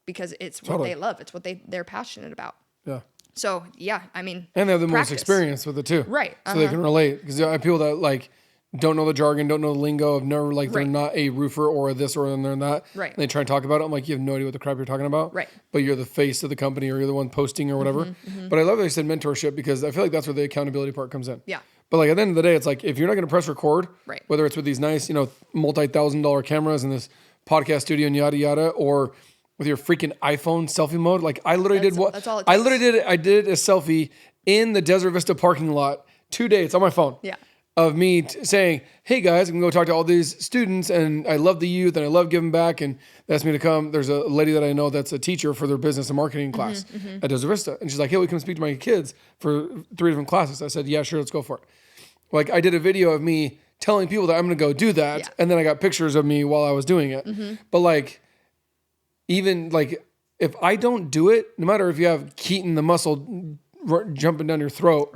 Speaker 2: because it's what they love. It's what they're passionate about. Yeah. So, yeah, I mean,
Speaker 1: and they have the most experience with it too.
Speaker 2: Right.
Speaker 1: So they can relate because I have people that like don't know the jargon, don't know the lingo, have never like they're not a roofer or this or they're that.
Speaker 2: Right.
Speaker 1: And they try and talk about it. I'm like, you have no idea what the crap you're talking about.
Speaker 2: Right.
Speaker 1: But you're the face of the company or you're the one posting or whatever. But I love that you said mentorship because I feel like that's where the accountability part comes in.
Speaker 2: Yeah.
Speaker 1: But like at the end of the day, it's like if you're not going to press record,
Speaker 2: right,
Speaker 1: whether it's with these nice, multi-$1,000 cameras and this podcast studio and yada yada, or with your freaking iPhone selfie mode, like I literally did what
Speaker 2: that's all it
Speaker 1: I
Speaker 2: takes.
Speaker 1: literally did a selfie in the Desert Vista parking lot 2 days on my phone.
Speaker 2: Yeah.
Speaker 1: Of me saying, hey guys, I'm going to go talk to all these students and I love the youth and I love giving back. And they asked me to come. There's a lady that I know that's a teacher for their business and marketing class at Desert Vista. And she's like, hey, we come speak to my kids for 3 different classes. I said, yeah, sure, let's go for it. Like I did a video of me telling people that I'm going to go do that. Yeah. And then I got pictures of me while I was doing it. But like, even like if I don't do it, no matter if you have Keaton, the muscle jumping down your throat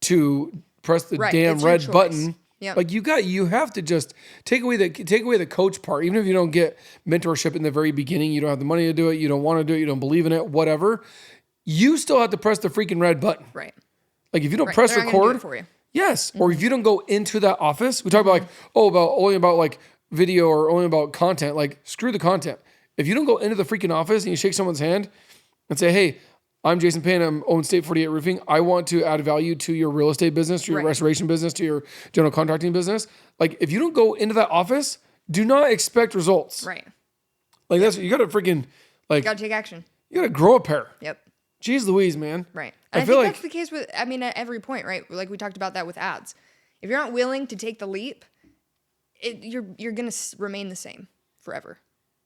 Speaker 1: to press the damn red button. Yep. Like you have to just take away the coach part. Even if you don't get mentorship in the very beginning, you don't have the money to do it, you don't want to do it, you don't believe in it, whatever. You still have to press the freaking red button. Right. Like if you don't press record for you. Yes. Or if you don't go into that office, we talk about only about like video or only about content, like screw the content. If you don't go into the freaking office and you shake someone's hand and say, hey, I'm Jason Payne. I'm own State 48 Roofing. I want to add value to your real estate business, to your restoration business, to your general contracting business. Like, if you don't go into that office, do not expect results. Right. Like, that's, you got to freaking, like,
Speaker 2: you got to take action.
Speaker 1: You got to grow a pair.
Speaker 2: Yep.
Speaker 1: Jeez Louise, man.
Speaker 2: Right. And I think that's the case with, I mean, at every point, right? Like, we talked about that with ads. If you're not willing to take the leap, you're going to remain the same forever.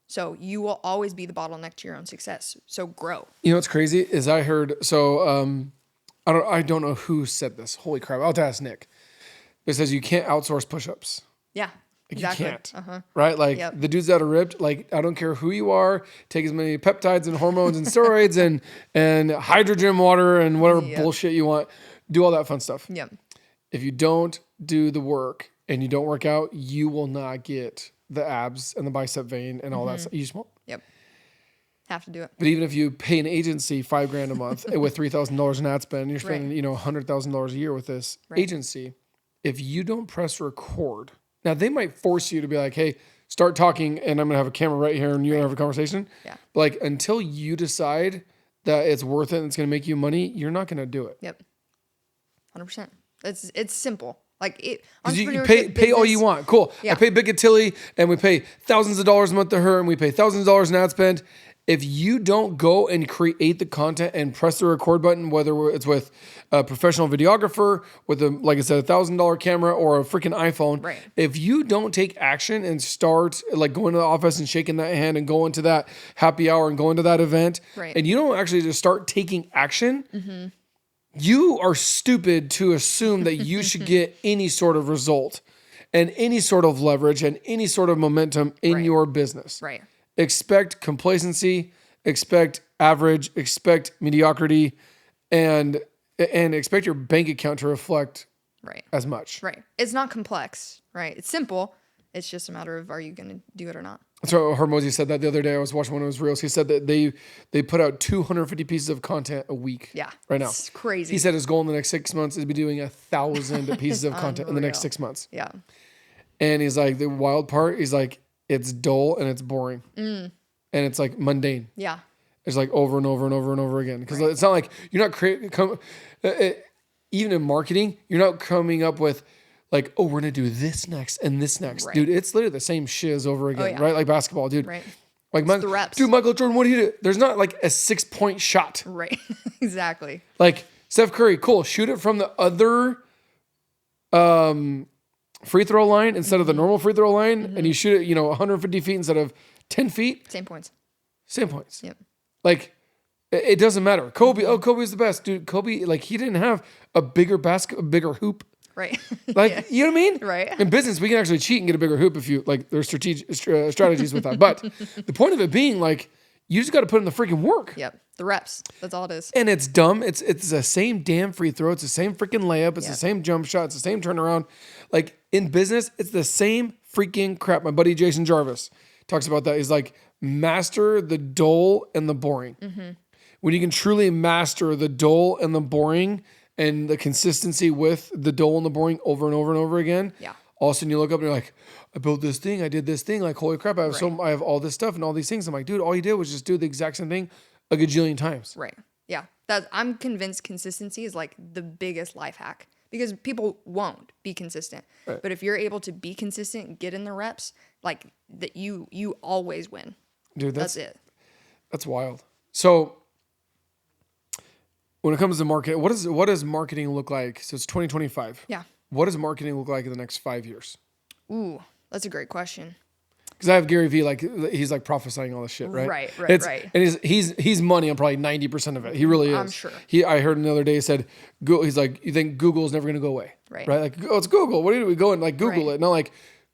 Speaker 2: So you will always be the bottleneck to your own success. So grow. You
Speaker 1: know what's crazy is I heard, I don't know who said this. Holy crap. I'll have to ask Nick. It says you can't outsource push-ups.
Speaker 2: Yeah,
Speaker 1: like
Speaker 2: exactly.
Speaker 1: You can't. Right? Like the dudes that are ripped, like I don't care who you are, take as many peptides and hormones and steroids and hydrogen water and whatever bullshit you want. Do all that fun stuff.
Speaker 2: Yep.
Speaker 1: if you don't do the work and you don't work out, you will not get the abs and the bicep vein and all that stuff. You just won't.
Speaker 2: Yep. Have to do it.
Speaker 1: But even if you pay an agency $5,000 a month with $3,000 in ad spend, you're spending, $100,000 a year with this agency. If you don't press record, now they might force you to be like, hey, start talking and I'm going to have a camera right here and you have a conversation.
Speaker 2: Yeah.
Speaker 1: But like until you decide that it's worth it and it's going to make you money, you're not going to do it.
Speaker 2: Yep. 100%. It's simple. Like it.
Speaker 1: You pay all you want. Cool.
Speaker 2: Yeah.
Speaker 1: I pay Becca Tilley and we pay thousands of dollars a month to her and we pay thousands of dollars in ad spend. If you don't go and create the content and press the record button, whether it's with a professional videographer, with a, like I said, $1,000 camera or a freaking iPhone,
Speaker 2: right.
Speaker 1: If you don't take action and start like going to the office and shaking that hand and going to that happy hour and going to that event,
Speaker 2: right.
Speaker 1: And you don't actually just start taking action, you are stupid to assume that you should get any sort of result and any sort of leverage and any sort of momentum in your business.
Speaker 2: Right.
Speaker 1: Expect complacency, expect average, expect mediocrity, and expect your bank account to reflect as much.
Speaker 2: Right. It's not complex, right? It's simple. It's just a matter of are you going to do it or not?
Speaker 1: So Hermosi said that the other day. I was watching one of his reels. He said that they put out 250 pieces of content a week.
Speaker 2: Yeah.
Speaker 1: Right now.
Speaker 2: It's crazy.
Speaker 1: He said his goal in the next 6 months is to be doing 1,000 pieces of content in the next 6 months.
Speaker 2: Yeah.
Speaker 1: And he's like, the wild part, he's like, it's dull and it's boring. And it's like mundane.
Speaker 2: Yeah.
Speaker 1: It's like over and over and over and over again. Because it's not like you're not creating, even in marketing, you're not coming up with like, oh, we're going to do this next and this next. Right. Dude, it's literally the same shiz over again, right? Like basketball, dude.
Speaker 2: Right.
Speaker 1: Like
Speaker 2: the reps.
Speaker 1: Dude, Michael Jordan, what do you do? There's not like a 6-point shot.
Speaker 2: Right. Exactly.
Speaker 1: Like Steph Curry, cool. Shoot it from the other free throw line instead of the normal free throw line, and you shoot it, 150 feet instead of 10 feet.
Speaker 2: Same points.
Speaker 1: Same points.
Speaker 2: Yep.
Speaker 1: Like, it doesn't matter. Kobe's the best, dude. Kobe, like, he didn't have a bigger bigger hoop.
Speaker 2: Right.
Speaker 1: Like, you know what I mean?
Speaker 2: Right.
Speaker 1: In business, we can actually cheat and get a bigger hoop if you, like, there's strategies with that. But the point of it being, like, you just got to put in the freaking work.
Speaker 2: Yep. The reps. That's all it is.
Speaker 1: And it's dumb. It's the same damn free throw. It's the same freaking layup. It's the same jump shot. It's the same turnaround. Like in business, it's the same freaking crap. My buddy Jason Jarvis talks about that. He's like, master the dull and the boring. When you can truly master the dull and the boring and the consistency with the dull and the boring over and over and over again, all of a sudden you look up and you're like, I built this thing. I did this thing. Like, holy crap, I have all this stuff and all these things. I'm like, dude, all you did was just do the exact same thing a gajillion times.
Speaker 2: Right. Yeah. I'm convinced consistency is like the biggest life hack because people won't be consistent. Right. But if you're able to be consistent, get in the reps, like that you always win.
Speaker 1: Dude,
Speaker 2: that's it.
Speaker 1: That's wild. So when it comes to marketing, what does marketing look like? So it's 2025. Yeah. What does marketing look like in the next 5 years?
Speaker 2: Ooh, that's a great question.
Speaker 1: Because I have Gary Vee, like he's like prophesying all this shit, right?
Speaker 2: Right.
Speaker 1: And he's money on probably 90% of it. He really is.
Speaker 2: I'm sure.
Speaker 1: I heard another day he said, he's like, you think Google's never gonna go away, right? Like, oh, it's Google. What do we go and like Google it? Not like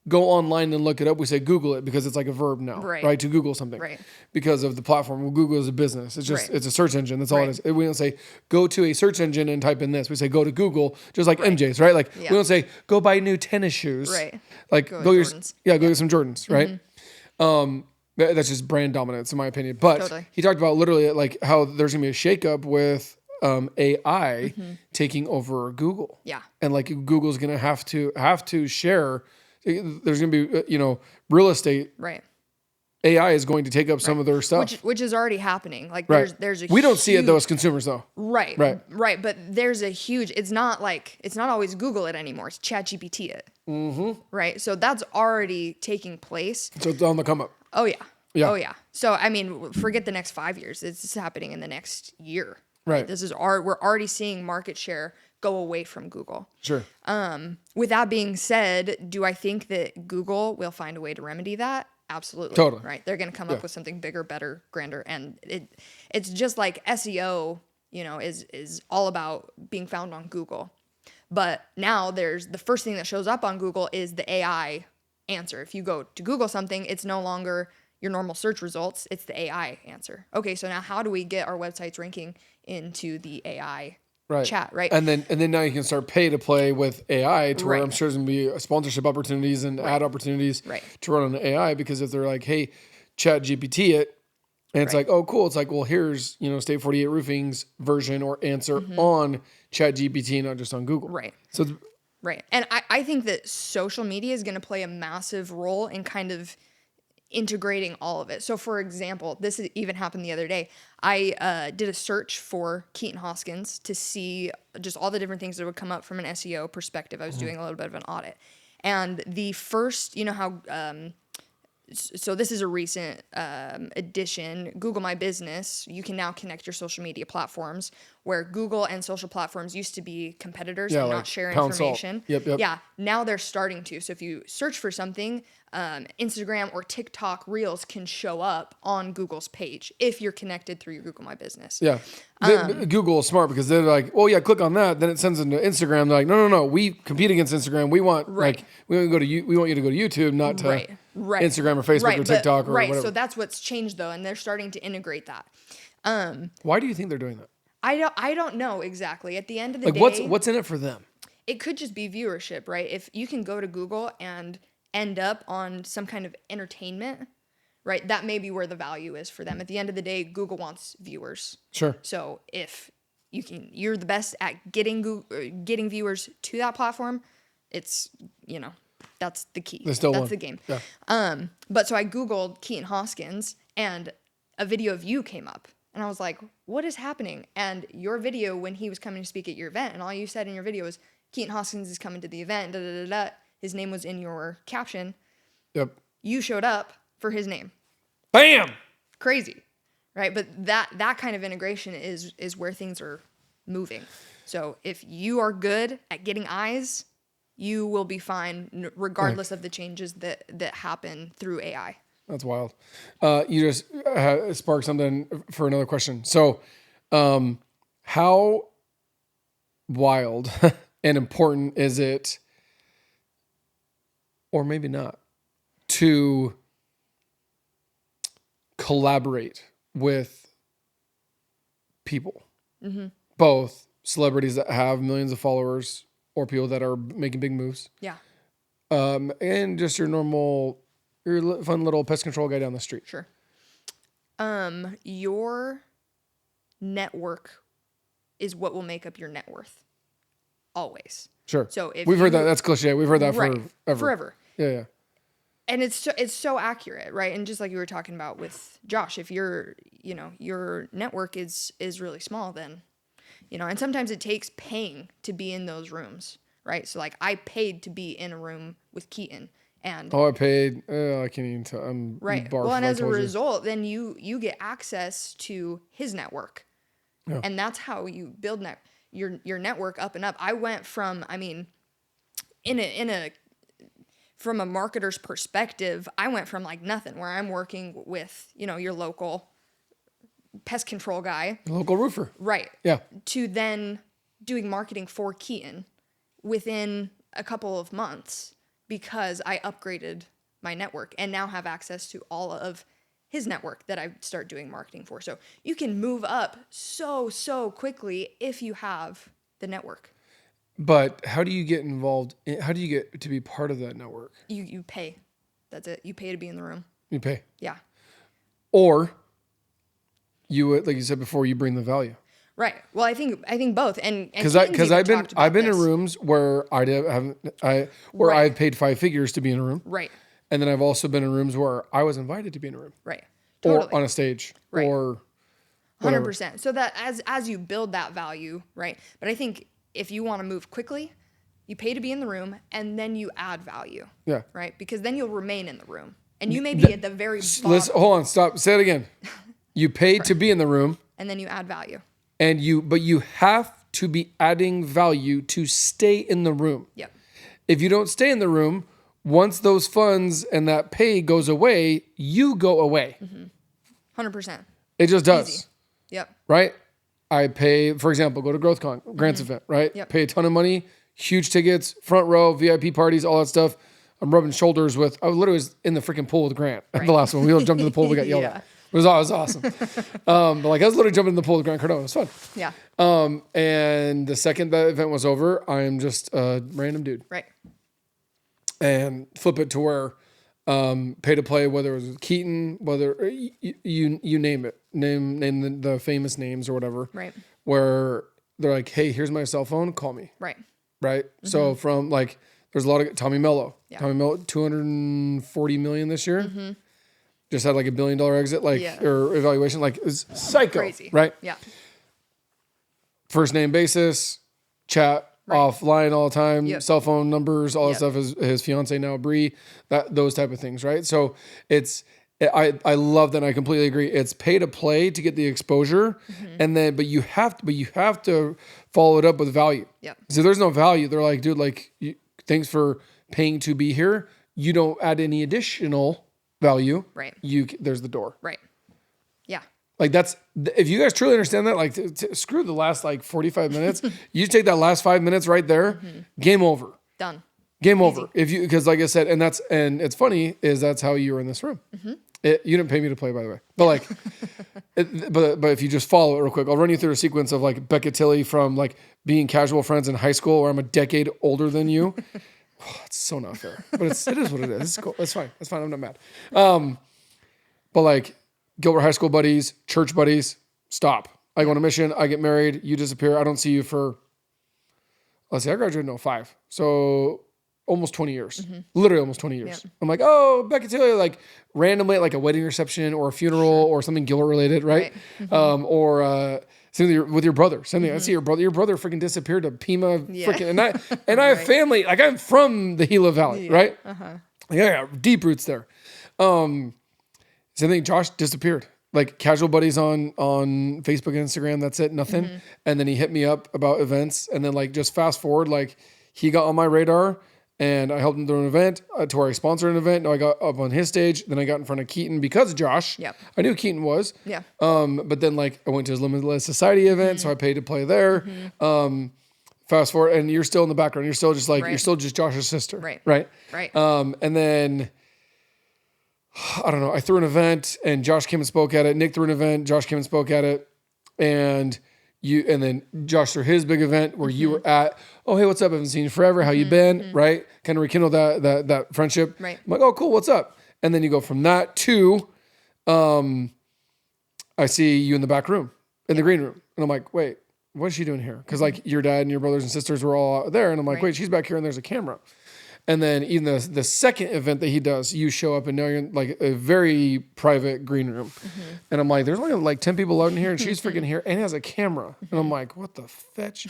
Speaker 1: go online and look it up. We say Google it because it's like a verb now, right? To Google something, right? Because of the platform. Well, Google is a business. It's just it's a search engine. That's all it is. We don't say go to a search engine and type in this. We say go to Google, just like MJ's, right? Like we don't say go buy new tennis shoes, right? Like go get some Jordans, right? That's just brand dominance in my opinion. But he talked about literally like how there's gonna be a shakeup with AI taking over Google. Yeah. And like Google's gonna have to share. There's gonna be real estate. Right. AI is going to take up some of their stuff,
Speaker 2: which is already happening. Like there's a
Speaker 1: we don't see it though as consumers though.
Speaker 2: Right. But there's a huge. It's not always Google it anymore. It's ChatGPT it. Right. So that's already taking place.
Speaker 1: So it's on the come up.
Speaker 2: Oh yeah. Yeah. Oh yeah. So I mean, forget the next 5 years. It's happening in the next year. Right. We're already seeing market share go away from Google. Sure. With that being said, do I think that Google will find a way to remedy that? Absolutely. Totally. Right. They're going to come up with something bigger, better, grander. And it's just like SEO, is all about being found on Google. But now there's the first thing that shows up on Google is the AI answer. If you go to Google something, it's no longer your normal search results. It's the AI answer. Okay. So now how do we get our websites ranking into the AI chat, right?
Speaker 1: And then now you can start pay to play with AI to where
Speaker 2: Right.
Speaker 1: I'm sure there's gonna be sponsorship opportunities and ad opportunities
Speaker 2: Right.
Speaker 1: to run on AI, because if they're like, hey, chat GPT it, and it's like, oh cool, it's like, well, here's, State 48 Roofing's version or answer on chat GPT, not just on Google.
Speaker 2: Right.
Speaker 1: So it's,
Speaker 2: Right. And I think that social media is going to play a massive role in kind of integrating all of it. So, for example, this even happened the other day. I did a search for Keaton Hoskins to see just all the different things that would come up from an SEO perspective. I was doing a little bit of an audit. And the first, how so this is a recent addition. Google My Business, you can now connect your social media platforms, where Google and social platforms used to be competitors and
Speaker 1: like
Speaker 2: not share
Speaker 1: pound salt.
Speaker 2: information.
Speaker 1: Yep.
Speaker 2: Yeah, now they're starting to. So if you search for something, Instagram or TikTok Reels can show up on Google's page if you're connected through your Google My Business.
Speaker 1: yeah. Google is smart because they're like, oh yeah, click on that. Then it sends them to Instagram. They're like, no, we compete against Instagram. We want we want you to go to YouTube, not to Instagram or Facebook or TikTok or whatever.
Speaker 2: So that's what's changed though, and they're starting to integrate that.
Speaker 1: Why do you think they're doing that?
Speaker 2: I don't know exactly. At the end of the day,
Speaker 1: what's in it for them?
Speaker 2: It could just be viewership, right? If you can go to Google and end up on some kind of entertainment, right? That may be where the value is for them. At the end of the day, Google wants viewers.
Speaker 1: Sure.
Speaker 2: So if you're the best at getting viewers to that platform, it's, that's the key. That's the game.
Speaker 1: Yeah.
Speaker 2: But so I Googled Keaton Hoskins and a video of you came up. And I was like, what is happening? And your video when he was coming to speak at your event, and all you said in your video was, Keaton Hoskins is coming to the event, da-da-da-da. His name was in your caption.
Speaker 1: Yep.
Speaker 2: You showed up for his name.
Speaker 1: Bam!
Speaker 2: Crazy, right? But that kind of integration is where things are moving. So if you are good at getting eyes, you will be fine regardless of the changes that happen through AI.
Speaker 1: That's wild. You just sparked something for another question. So, how wild and important is it, or maybe not, to collaborate with people, both celebrities that have millions of followers or people that are making big moves, and just your fun little pest control guy down the street?
Speaker 2: Sure. Your network is what will make up your net worth. Always.
Speaker 1: Sure.
Speaker 2: So if
Speaker 1: we've heard that, that's cliche. We've heard that
Speaker 2: forever.
Speaker 1: Yeah.
Speaker 2: And it's so accurate, right? And just like you were talking about with Josh, if your network is really small, then, and sometimes it takes paying to be in those rooms, right? So like I paid to be in a room with Keaton. And
Speaker 1: I paid. I can't even tell. I'm
Speaker 2: right. Well, and as a result, then you get access to his network, and that's how you build your network up and up. I went from, from a marketer's perspective, I went from like nothing, where I'm working with your local pest control guy,
Speaker 1: local roofer,
Speaker 2: right?
Speaker 1: Yeah.
Speaker 2: To then doing marketing for Keaton within a couple of months, because I upgraded my network and now have access to all of his network that I start doing marketing for. So you can move up so quickly if you have the network.
Speaker 1: But how do you get involved? How do you get to be part of that network?
Speaker 2: You pay. That's it. You pay to be in the room.
Speaker 1: You pay.
Speaker 2: Yeah.
Speaker 1: Or you, like you said before, you bring the value.
Speaker 2: Right. Well, I think both. And
Speaker 1: because I've been in rooms where I've paid 5 figures to be in a room.
Speaker 2: Right.
Speaker 1: And then I've also been in rooms where I was invited to be in a room.
Speaker 2: Right. Totally.
Speaker 1: Or on a stage.
Speaker 2: Right.
Speaker 1: Or whatever.
Speaker 2: 100%. So that as you build that value, right? But I think if you want to move quickly, you pay to be in the room and then you add value. Yeah. Right? Because then you'll remain in the room. And you may be at the very bottom.
Speaker 1: Hold on, stop. Say it again. You paid to be in the room.
Speaker 2: And then you add value.
Speaker 1: But you have to be adding value to stay in the room.
Speaker 2: Yep.
Speaker 1: If you don't stay in the room, once those funds and that pay goes away, you go away.
Speaker 2: 100%.
Speaker 1: It just does.
Speaker 2: Easy. Yep.
Speaker 1: Right? I pay, for example, go to GrowthCon, Grant's event, right?
Speaker 2: Yep.
Speaker 1: Pay a ton of money, huge tickets, front row, VIP parties, all that stuff. I'm rubbing shoulders with, I literally was in the freaking pool with Grant at the last one. We all jumped in the pool, we got yelled at. was awesome. But like I was literally jumping in the pool with Grant Cardone. It was fun.
Speaker 2: Yeah.
Speaker 1: And the second that event was over, I am just a random dude.
Speaker 2: Right.
Speaker 1: And flip it to where pay to play, whether it was with Keaton, whether you name it, name the famous names or whatever.
Speaker 2: Right.
Speaker 1: Where they're like, hey, here's my cell phone, call me.
Speaker 2: Right.
Speaker 1: Right. So from like, there's a lot of Tommy Mello.
Speaker 2: Yeah.
Speaker 1: Tommy Mello, 240 million this year. Just had like $1 billion exit, like or evaluation, like it's psycho.
Speaker 2: Crazy.
Speaker 1: Right.
Speaker 2: Yeah.
Speaker 1: First name basis, chat. Offline all the time, cell phone numbers, all that stuff. His fiance now, Bree, those type of things, right? So I love that. And I completely agree. It's pay to play to get the exposure, and then but you have to follow it up with value.
Speaker 2: Yeah.
Speaker 1: So there's no value. They're like, dude, like thanks for paying to be here. You don't add any additional value.
Speaker 2: Right.
Speaker 1: There's the door.
Speaker 2: Right. Yeah.
Speaker 1: Like that's, if you guys truly understand that, like screw the last like 45 minutes. You just take that last 5 minutes right there, game over.
Speaker 2: Done.
Speaker 1: Game over. Because like I said, and it's funny is that's how you were in this room. You didn't pay me to play, by the way, but like, but if you just follow it real quick, I'll run you through a sequence of like Becca Tilley from like being casual friends in high school where I'm a decade older than you. Oh, it's so not fair, but it is what it is. It's cool. It's fine. It's fine. I'm not mad. But like, Gilbert High School buddies, church buddies, stop. I go on a mission, I get married, you disappear. I don't see you for, let's see, I graduated in 05. So almost 20 years, literally almost 20 years. Yep. I'm like, oh, Becca Tilley, like randomly at like a wedding reception or a funeral or something Gilbert related, right? Or something with your brother. Something I see your brother freaking disappeared to Pima freaking, and I have family, like I'm from the Gila Valley, right? Yeah, deep roots there. Same thing, Josh disappeared. Like casual buddies on Facebook and Instagram, that's it, nothing. And then he hit me up about events. And then like just fast forward, like he got on my radar and I helped him through an event to where I sponsored an event. Now I got up on his stage. Then I got in front of Keaton because of Josh. Yep. I knew who Keaton was. Yeah. But then like I went to his Limitless Society event, so I paid to play there. Fast forward, and you're still in the background. You're still just like, you're still just Josh's sister. Right. And then I don't know, I threw an event and Josh came and spoke at it. Nick threw an event, Josh came and spoke at it. And then Josh threw his big event where you were at. Oh, hey, what's up? I haven't seen you forever. How you been? Right? Kind of rekindle that friendship. Right. I'm like, oh, cool. What's up? And then you go from that to, I see you in the back room, in the green room. And I'm like, wait, what is she doing here? Because like your dad and your brothers and sisters were all out there. And I'm like, wait, she's back here and there's a camera. And then even the second event that he does, you show up and now you're in like a very private green room. And I'm like, there's only like 10 people out in here and she's freaking here and has a camera. And I'm like, what the fetch?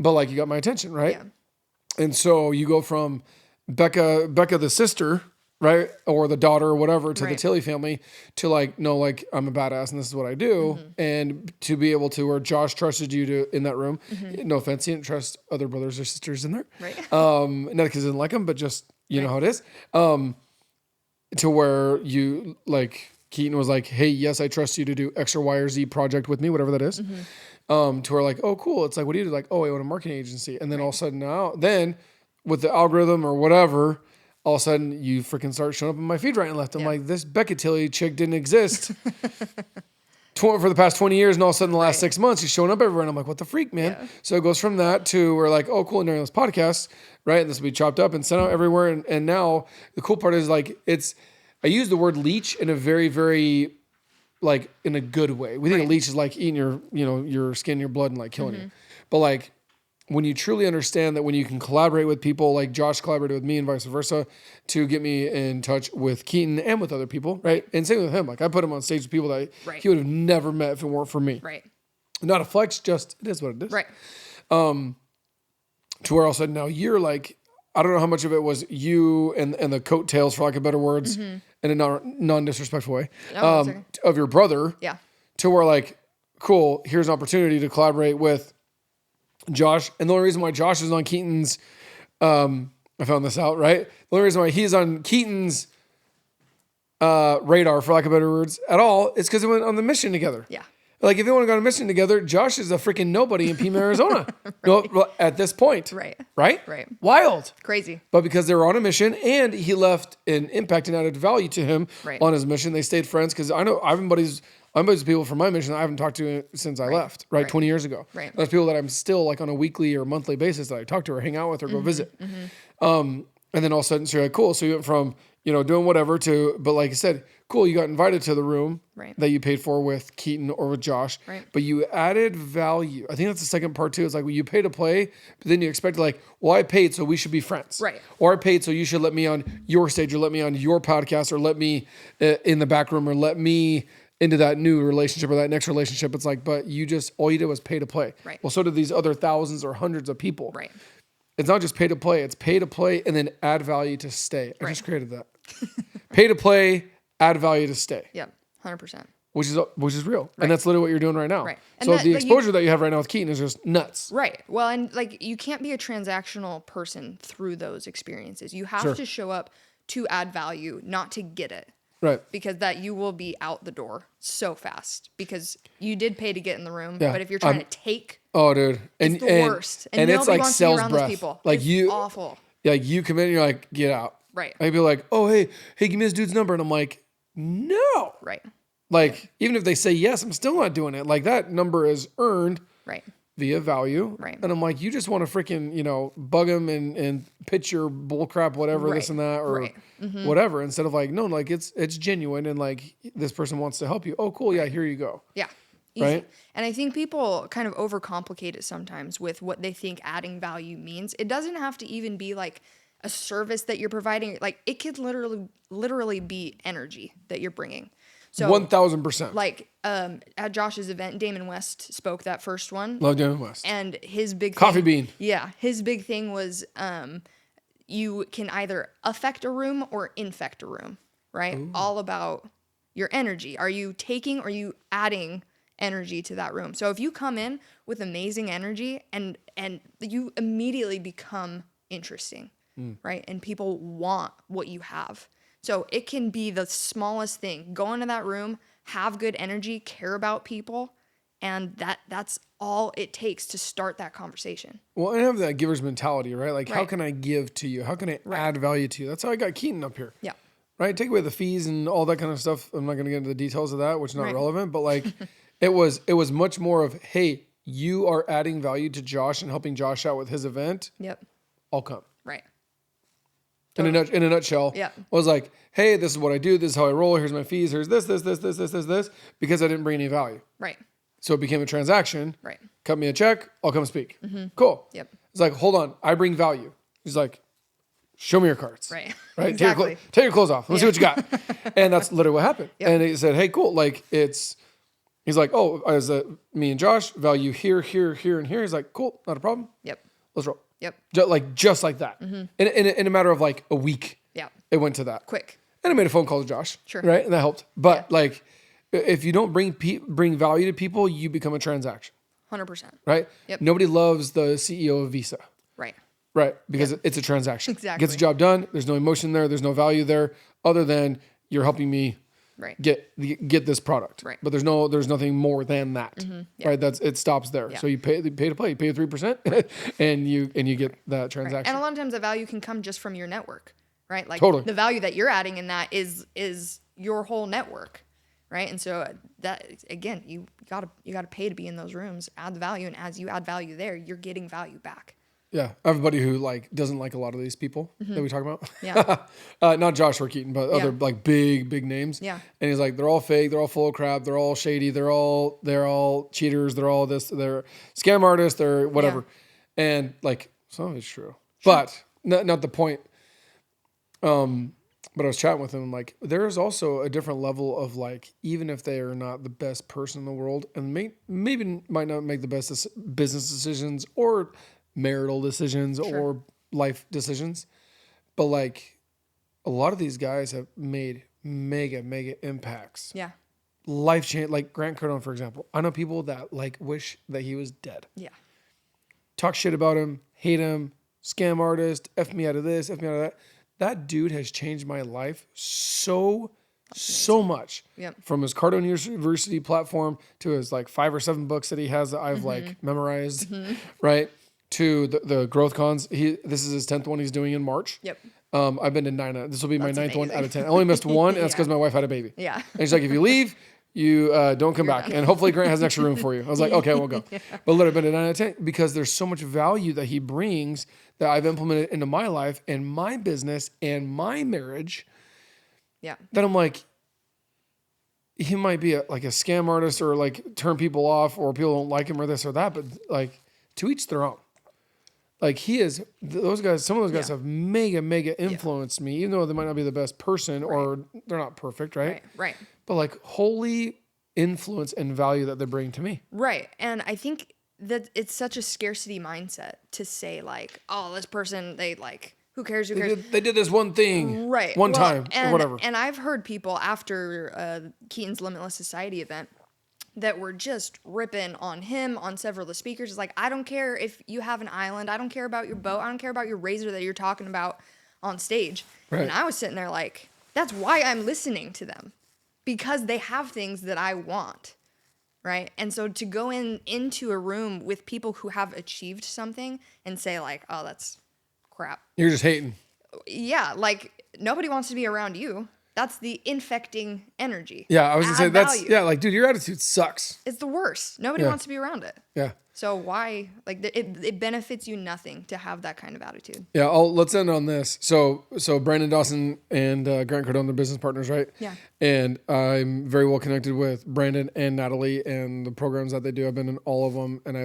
Speaker 1: But like, you got my attention, right? Yeah. And so you go from Becca the sister, right? Or the daughter or whatever to the Tilley family to like, no, like I'm a badass and this is what I do. And to be able to, where Josh trusted you to in that room, no offense, he didn't trust other brothers or sisters in there. Right. Not because he didn't like them, but just, you know how it is. To where you like, Keaton was like, hey, yes, I trust you to do X or Y or Z project with me, whatever that is. To where like, oh, cool. It's like, what do you do? Like, oh, I own a marketing agency. And then all of a sudden now, then with the algorithm or whatever, all of a sudden you freaking start showing up in my feed right and left. I'm like, this Becca Tilley chick didn't exist for the past 20 years. And all of a sudden the last 6 months, she's showing up everywhere. And I'm like, what the freak, man? Yeah. So it goes from that to we're like, oh, cool. And during this podcast, right? And this will be chopped up and sent out everywhere. And now the cool part is like, I use the word leech in a very, very, like in a good way. We think a leech is like eating your skin, your blood and like killing you. But like, when you truly understand that when you can collaborate with people like Josh collaborated with me and vice versa to get me in touch with Keaton and with other people, right? And same with him. Like I put him on stage with people that he would have never met if it weren't for me. Right. Not a flex, just it is what it is. Right. To where all of a sudden now you're like, I don't know how much of it was you and the coattails, for lack of better words, in a non-disrespectful way, of your brother. Yeah. To where like, cool, here's an opportunity to collaborate with Josh. And the only reason why Josh is on Keaton's, I found this out, right? The only reason why he's on Keaton's radar, for lack of better words, at all, is because they went on the mission together. Yeah. Like, if they want to go on a mission together, Josh is a freaking nobody in Pima, Arizona. No, well, at this point.
Speaker 2: Right.
Speaker 1: Right?
Speaker 2: Right.
Speaker 1: Wild.
Speaker 2: Crazy.
Speaker 1: But because they were on a mission and he left an impact and added value to him
Speaker 2: Right.
Speaker 1: on his mission, they stayed friends. Because I know I'm buddies with people from my mission I haven't talked to since I left, right? 20 years ago.
Speaker 2: Right.
Speaker 1: There's people that I'm still like on a weekly or monthly basis that I talk to or hang out with or go visit. And then all of a sudden, so you're like, cool. So you went from, doing whatever to, but like I said, cool, you got invited to the room that you paid for with Keaton or with Josh, but you added value. I think that's the second part too. It's like, well, you pay to play, but then you expect like, well, I paid, so we should be friends.
Speaker 2: Right.
Speaker 1: Or I paid, so you should let me on your stage or let me on your podcast or let me in the back room or let me into that new relationship or that next relationship. It's like, but all you did was pay to play.
Speaker 2: Right.
Speaker 1: Well, so did these other thousands or hundreds of people.
Speaker 2: Right.
Speaker 1: It's not just pay to play. It's pay to play and then add value to stay. I just created that. Pay to play, add value to stay.
Speaker 2: Yeah, 100%.
Speaker 1: Which is real. And that's literally what you're doing right now.
Speaker 2: Right.
Speaker 1: So the exposure that you have right now with Keaton is just nuts.
Speaker 2: Right. Well, and like you can't be a transactional person through those experiences. You have to show up to add value, not to get it.
Speaker 1: Right.
Speaker 2: Because that you will be out the door so fast because you did pay to get in the room.
Speaker 1: Yeah.
Speaker 2: But if you're trying to take,
Speaker 1: oh, dude,
Speaker 2: it's the worst. And
Speaker 1: it's
Speaker 2: nobody
Speaker 1: like
Speaker 2: wants to be
Speaker 1: sales
Speaker 2: around
Speaker 1: breath.
Speaker 2: those people.
Speaker 1: Like
Speaker 2: it's awful.
Speaker 1: Like you come in and you're like, get out.
Speaker 2: Right.
Speaker 1: I'd be like, oh, hey, give me this dude's number. And I'm like, no.
Speaker 2: Right.
Speaker 1: Like, even if they say yes, I'm still not doing it. Like, that number is earned via value.
Speaker 2: Right.
Speaker 1: And I'm like, you just want to freaking, bug them and pitch your bull crap, whatever, this and that, or whatever. Instead of like, no, like it's genuine and like this person wants to help you. Oh, cool. Yeah, here you go.
Speaker 2: Yeah. Easy.
Speaker 1: Right.
Speaker 2: And I think people kind of overcomplicate it sometimes with what they think adding value means. It doesn't have to even be like a service that you're providing. Like it could literally be energy that you're bringing. So
Speaker 1: 1,000%.
Speaker 2: Like at Josh's event, Damon West spoke that first one.
Speaker 1: Love Damon West.
Speaker 2: And his big
Speaker 1: Coffee bean.
Speaker 2: Yeah, his big thing was you can either affect a room or infect a room, right? Ooh. All about your energy. Are you taking or are you adding energy to that room? So if you come in with amazing energy and you immediately become interesting, right? And people want what you have. So it can be the smallest thing. Go into that room, have good energy, care about people, and that's all it takes to start that conversation.
Speaker 1: Well, and have that giver's mentality, right? Like, how can I give to you? How can I add value to you? That's how I got Keaton up here.
Speaker 2: Yeah.
Speaker 1: Right? Take away the fees and all that kind of stuff. I'm not going to get into the details of that, which is not relevant, but like it was much more of, hey, you are adding value to Josh and helping Josh out with his event.
Speaker 2: Yep.
Speaker 1: I'll come.
Speaker 2: Right.
Speaker 1: In a nutshell, was like, hey, this is what I do. This is how I roll. Here's my fees. Here's this, because I didn't bring any value.
Speaker 2: Right.
Speaker 1: So it became a transaction.
Speaker 2: Right.
Speaker 1: Cut me a check. I'll come speak. Mm-hmm. Cool.
Speaker 2: Yep.
Speaker 1: It's like, hold on. I bring value. He's like, show me your cards.
Speaker 2: Right.
Speaker 1: Right.
Speaker 2: Exactly.
Speaker 1: Take your clothes off. Let's see what you got. And that's literally what happened. Yep. And he said, hey, cool. Like he's like, oh, as me and Josh value here, and here. He's like, cool. Not a problem.
Speaker 2: Yep.
Speaker 1: Let's roll.
Speaker 2: Yep.
Speaker 1: Just like that. Mm-hmm. In a matter of like a week.
Speaker 2: Yeah.
Speaker 1: It went to that.
Speaker 2: Quick.
Speaker 1: And I made a phone call to Josh.
Speaker 2: Sure.
Speaker 1: Right. And that helped. But like, if you don't bring value to people, you become a transaction.
Speaker 2: 100%.
Speaker 1: Right.
Speaker 2: Yep.
Speaker 1: Nobody loves the CEO of Visa.
Speaker 2: Right.
Speaker 1: Right. Because it's a transaction.
Speaker 2: Exactly.
Speaker 1: Gets the job done. There's no emotion there. There's no value there other than you're helping me get this product.
Speaker 2: Right.
Speaker 1: But there's nothing more than that. Mm-hmm. Yeah. Right. It stops there. Yeah. So you pay to play. You pay 3% and you get that transaction.
Speaker 2: Right. And a lot of times the value can come just from your network. Right. Like
Speaker 1: totally.
Speaker 2: The value that you're adding in that is your whole network. Right. And so that, again, you gotta pay to be in those rooms, add the value. And as you add value there, you're getting value back.
Speaker 1: Yeah. Everybody who like doesn't like a lot of these people that we talk about.
Speaker 2: Yeah.
Speaker 1: Not Joshua Keaton, but other like big names.
Speaker 2: Yeah.
Speaker 1: And he's like, they're all fake. They're all full of crap. They're all shady. They're all cheaters. They're all this, they're scam artists. They're whatever. Yeah. And like, some of it's true, but not the point. But I was chatting with him, like, there's also a different level of like, even if they are not the best person in the world and maybe might not make the best business decisions or marital decisions or life decisions, but like a lot of these guys have made mega impacts.
Speaker 2: Yeah.
Speaker 1: Life change, like Grant Cardone, for example. I know people that like wish that he was dead.
Speaker 2: Yeah.
Speaker 1: Talk shit about him, hate him, scam artist, F me out of this, F me out of that. That dude has changed my life so so much.
Speaker 2: Yep.
Speaker 1: From his Cardone University platform to his like 5 or 7 books that he has that I've like memorized, right? To the growth cons. This is his 10th one he's doing in March.
Speaker 2: Yep.
Speaker 1: I've been to 9. This will be my
Speaker 2: That's
Speaker 1: 9th one
Speaker 2: amazing.
Speaker 1: out of 10. I only missed one, and that's because my wife had a baby.
Speaker 2: Yeah.
Speaker 1: And she's like, if you leave, you don't come back. And hopefully Grant has an extra room for you. I was like, okay, we'll go. But literally, been to 9 out of 10 because there's so much value that he brings that I've implemented into my life and my business and my marriage.
Speaker 2: Yeah.
Speaker 1: That I'm like, he might be like a scam artist or like turn people off or people don't like him or this or that, but like to each their own. Like he is, those guys, some of those guys have mega influenced me, even though they might not be the best person or they're not perfect, right?
Speaker 2: Right.
Speaker 1: But like holy influence and value that they bring to me.
Speaker 2: Right. And I think that it's such a scarcity mindset to say like, oh, this person, they like, who cares? Who cares?
Speaker 1: They did this one thing, one time or whatever.
Speaker 2: And I've heard people after Keaton's Limitless Society event that were just ripping on him, on several of the speakers. It's like, I don't care if you have an island. I don't care about your boat. I don't care about your razor that you're talking about on stage.
Speaker 1: Right.
Speaker 2: And I was sitting there like, that's why I'm listening to them, because they have things that I want, right? And so to go into a room with people who have achieved something and say like, oh, that's crap.
Speaker 1: You're just hating.
Speaker 2: Yeah, like nobody wants to be around you. That's the infecting energy.
Speaker 1: Yeah, I was gonna say
Speaker 2: value.
Speaker 1: like, dude, your attitude sucks.
Speaker 2: It's the worst. Nobody wants to be around it.
Speaker 1: Yeah.
Speaker 2: So why, like, it benefits you nothing to have that kind of attitude.
Speaker 1: Yeah, let's end on this. So Brandon Dawson and Grant Cardone, they're business partners, right?
Speaker 2: Yeah.
Speaker 1: And I'm very well connected with Brandon and Natalie and the programs that they do. I've been in all of them, and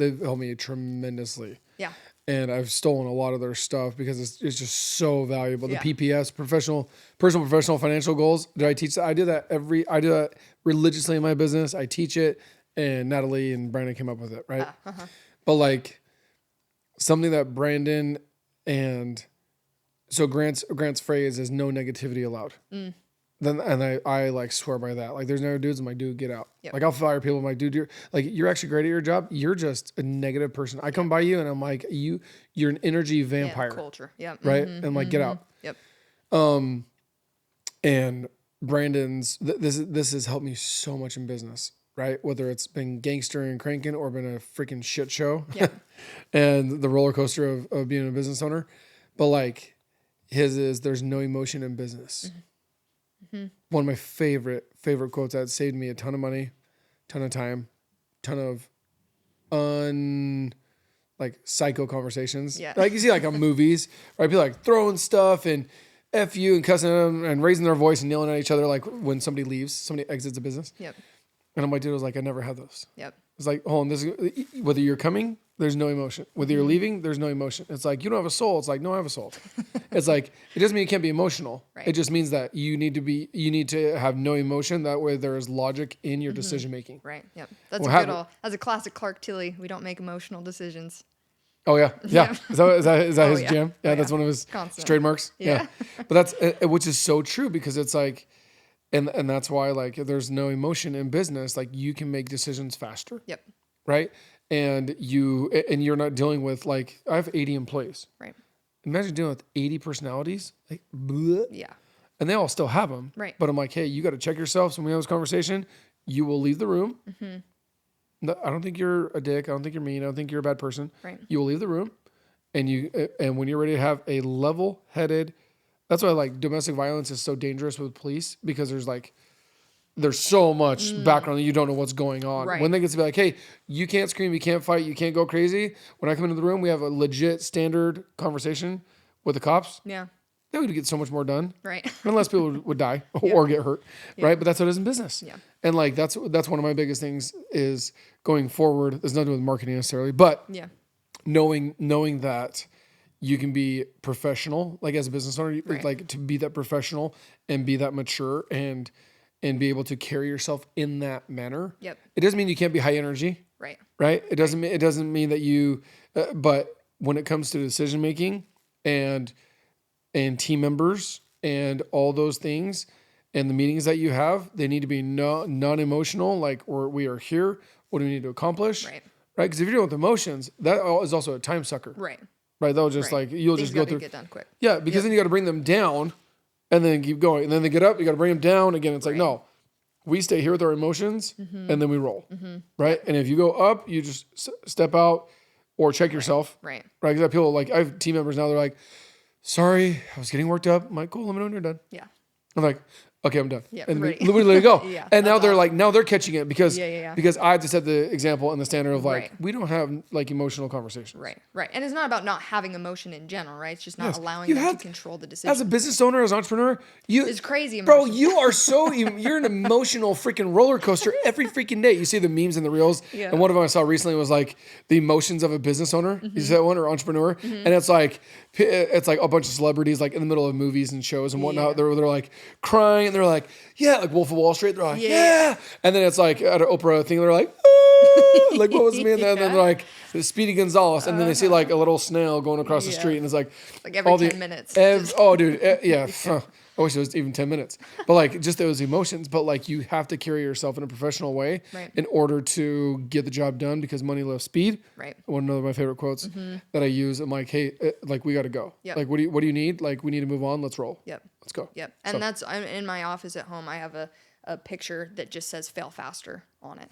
Speaker 1: they've helped me tremendously.
Speaker 2: Yeah.
Speaker 1: And I've stolen a lot of their stuff because it's just so valuable.
Speaker 2: Yeah.
Speaker 1: The PPS, personal professional financial goals. I teach that? I do that religiously in my business. I teach it, and Natalie and Brandon came up with it, right? But like something that Brandon and so Grant's phrase is no negativity allowed. Then and I like swear by that. Like there's no dudes. I'm like, dude, get out.
Speaker 2: Yep.
Speaker 1: Like I'll fire people. I'm like, dude, you're actually great at your job. You're just a negative person. I come by you and I'm like, you're an energy vampire.
Speaker 2: Yeah, culture. Yeah.
Speaker 1: Right. And I'm like, get out.
Speaker 2: Yep.
Speaker 1: And Brandon's this has helped me so much in business. Right. Whether it's been gangster and cranking or been a freaking shit show.
Speaker 2: Yeah.
Speaker 1: And the roller coaster of being a business owner. But like his is there's no emotion in business. One of my favorite quotes that saved me a ton of money, ton of time, ton of like psycho conversations.
Speaker 2: Yeah.
Speaker 1: Like you see like on movies, right? People like throwing stuff and F you and cussing them and raising their voice and yelling at each other like when somebody exits a business.
Speaker 2: Yep.
Speaker 1: And I'm like, dude, I was like, I never had those.
Speaker 2: Yep.
Speaker 1: It's like, hold on, whether you're coming, there's no emotion. Whether you're leaving, there's no emotion. It's like, you don't have a soul. It's like, no, I have a soul. It's like, it doesn't mean you can't be emotional.
Speaker 2: Right.
Speaker 1: It just means that you need to have no emotion. That way there is logic in your decision making.
Speaker 2: Right. Yep. That's that's a classic Clark Tilley. We don't make emotional decisions.
Speaker 1: Oh yeah. Yeah. Is that his
Speaker 2: yeah.
Speaker 1: jam? Yeah. That's one of his trademarks. Yeah. But that's, which is so true because it's like, and that's why like if there's no emotion in business, like you can make decisions faster.
Speaker 2: Yep.
Speaker 1: Right. And you're not dealing with like, I have 80 employees.
Speaker 2: Right.
Speaker 1: Imagine dealing with 80 personalities. Like, bleh.
Speaker 2: Yeah.
Speaker 1: And they all still have them.
Speaker 2: Right.
Speaker 1: But I'm like, hey, you got to check yourself. So when we have this conversation, you will leave the room. No, I don't think you're a dick. I don't think you're mean. I don't think you're a bad person.
Speaker 2: Right.
Speaker 1: You will leave the room. And when you're ready to have a level-headed, that's why like domestic violence is so dangerous with police because there's so much background that you don't know what's going on.
Speaker 2: Right.
Speaker 1: When they get to be like, hey, you can't scream, you can't fight, you can't go crazy. When I come into the room, we have a legit standard conversation with the cops.
Speaker 2: Yeah.
Speaker 1: They would get so much more done.
Speaker 2: Right.
Speaker 1: Unless people would die or get hurt. Right. But that's what it is in business.
Speaker 2: Yeah.
Speaker 1: And like, that's one of my biggest things is going forward. There's nothing with marketing necessarily, but
Speaker 2: Yeah.
Speaker 1: knowing that you can be professional, like as a business owner, like to be that professional and be that mature and be able to carry yourself in that manner.
Speaker 2: Yep.
Speaker 1: It doesn't mean you can't be high energy.
Speaker 2: Right.
Speaker 1: Right. It doesn't mean that you, but when it comes to decision making and team members and all those things and the meetings that you have, they need to be non-emotional. Like, we are here. What do we need to accomplish?
Speaker 2: Right.
Speaker 1: Right. Because if you're dealing with emotions, that is also a time sucker.
Speaker 2: Right.
Speaker 1: Right. They'll just like, you'll
Speaker 2: Things
Speaker 1: just go
Speaker 2: gotta
Speaker 1: through.
Speaker 2: get done quick.
Speaker 1: Yeah. Because then you got to bring them down and then keep going. And then they get up, you got to bring them down again. It's like,
Speaker 2: Right.
Speaker 1: no, we stay here with our emotions and then we roll. Right. And if you go up, you just step out or check yourself.
Speaker 2: Right.
Speaker 1: Right. Because people like, I have team members now, they're like, sorry, I was getting worked up. I'm like, cool, let me know when you're done.
Speaker 2: Yeah.
Speaker 1: I'm like, okay, I'm done.
Speaker 2: Yeah,
Speaker 1: and
Speaker 2: right.
Speaker 1: we let it go.
Speaker 2: Yeah,
Speaker 1: and now
Speaker 2: that's
Speaker 1: they're
Speaker 2: awesome.
Speaker 1: like, now they're catching it because
Speaker 2: Yeah.
Speaker 1: because I have to set the example and the standard of like,
Speaker 2: Right.
Speaker 1: we don't have like emotional conversations.
Speaker 2: Right. And it's not about not having emotion in general, right? It's just not
Speaker 1: Yes.
Speaker 2: allowing
Speaker 1: You
Speaker 2: them
Speaker 1: have
Speaker 2: to control the
Speaker 1: As
Speaker 2: decision.
Speaker 1: a business owner, as an entrepreneur,
Speaker 2: It's crazy
Speaker 1: bro.
Speaker 2: emotion.
Speaker 1: You are so you're an emotional freaking roller coaster every freaking day. You see the memes and the reels,
Speaker 2: Yeah.
Speaker 1: and one of them I saw recently was like the emotions of a business owner. You see that one or entrepreneur, and it's like a bunch of celebrities like in the middle of movies and shows and whatnot.
Speaker 2: Yeah.
Speaker 1: They're like crying and they're like, yeah, like Wolf of Wall Street. They're like,
Speaker 2: Yeah.
Speaker 1: and then it's like at an Oprah thing. They're like, ah, like what was me? And then they're like Speedy Gonzalez, and then they see like a little snail going across the
Speaker 2: Yeah.
Speaker 1: street, and it's like
Speaker 2: Like every 10 minutes.
Speaker 1: oh, dude, yeah. I wish it was even 10 minutes. But like just those emotions. But like you have to carry yourself in a professional way
Speaker 2: Right.
Speaker 1: in order to get the job done because money loves speed.
Speaker 2: Right.
Speaker 1: One of my favorite quotes that I use. I'm like, hey, like we got to go.
Speaker 2: Yep.
Speaker 1: Like what do you need? Like we need to move on. Let's roll.
Speaker 2: Yep.
Speaker 1: Let's go.
Speaker 2: Yep. And that's in my office at home. I have a picture that just says "fail faster" on it,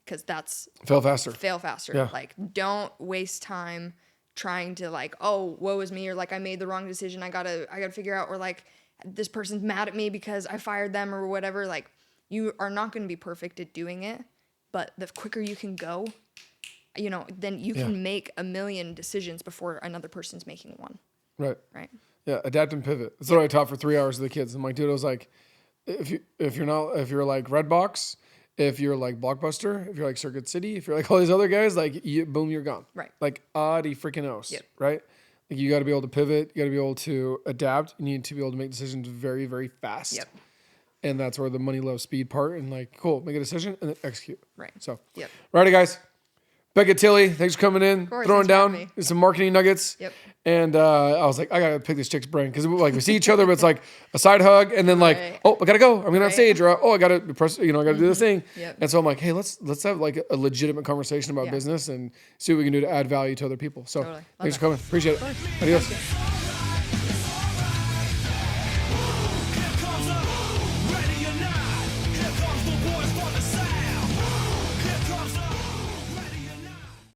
Speaker 2: because that's
Speaker 1: Fail faster.
Speaker 2: fail faster.
Speaker 1: Yeah.
Speaker 2: Like, don't waste time trying to like, oh, woe is me, or like I made the wrong decision. I gotta figure out, or like this person's mad at me because I fired them or whatever. Like, you are not going to be perfect at doing it, but the quicker you can go, then you can make a million decisions before another person's making one.
Speaker 1: Right.
Speaker 2: Right.
Speaker 1: Yeah. Adapt and pivot. That's what I taught for 3 hours to the kids. I'm like, dude, I was like, if you're like Redbox, if you're like Blockbuster, if you're like Circuit City, if you're like all these other guys, like boom, you're gone.
Speaker 2: Right.
Speaker 1: Like Adi freaking knows.
Speaker 2: Yep.
Speaker 1: Right. Like you got to be able to pivot. You got to be able to adapt. You need to be able to make decisions very, very fast.
Speaker 2: Yep.
Speaker 1: And that's where the money loves speed part. And like, cool, make a decision and then execute.
Speaker 2: Right.
Speaker 1: So,
Speaker 2: Yep.
Speaker 1: Righty, guys. Becca, Tilley, thanks for coming in,
Speaker 2: course,
Speaker 1: throwing
Speaker 2: thanks for
Speaker 1: down
Speaker 2: having me.
Speaker 1: some marketing nuggets.
Speaker 2: Yep.
Speaker 1: And I was like, I gotta pick this chick's brain because like we see each other, but it's like a side hug, and then like,
Speaker 2: Right.
Speaker 1: oh, I gotta go. I'm going on
Speaker 2: Right.
Speaker 1: stage, or oh, I gotta press, I gotta do this thing.
Speaker 2: Yep.
Speaker 1: And so I'm like, hey, let's have like a legitimate conversation about
Speaker 2: Yeah.
Speaker 1: business and see what we can do to add value to other people. So
Speaker 2: Totally. Love
Speaker 1: thanks
Speaker 2: it.
Speaker 1: for coming. Appreciate it. Adios.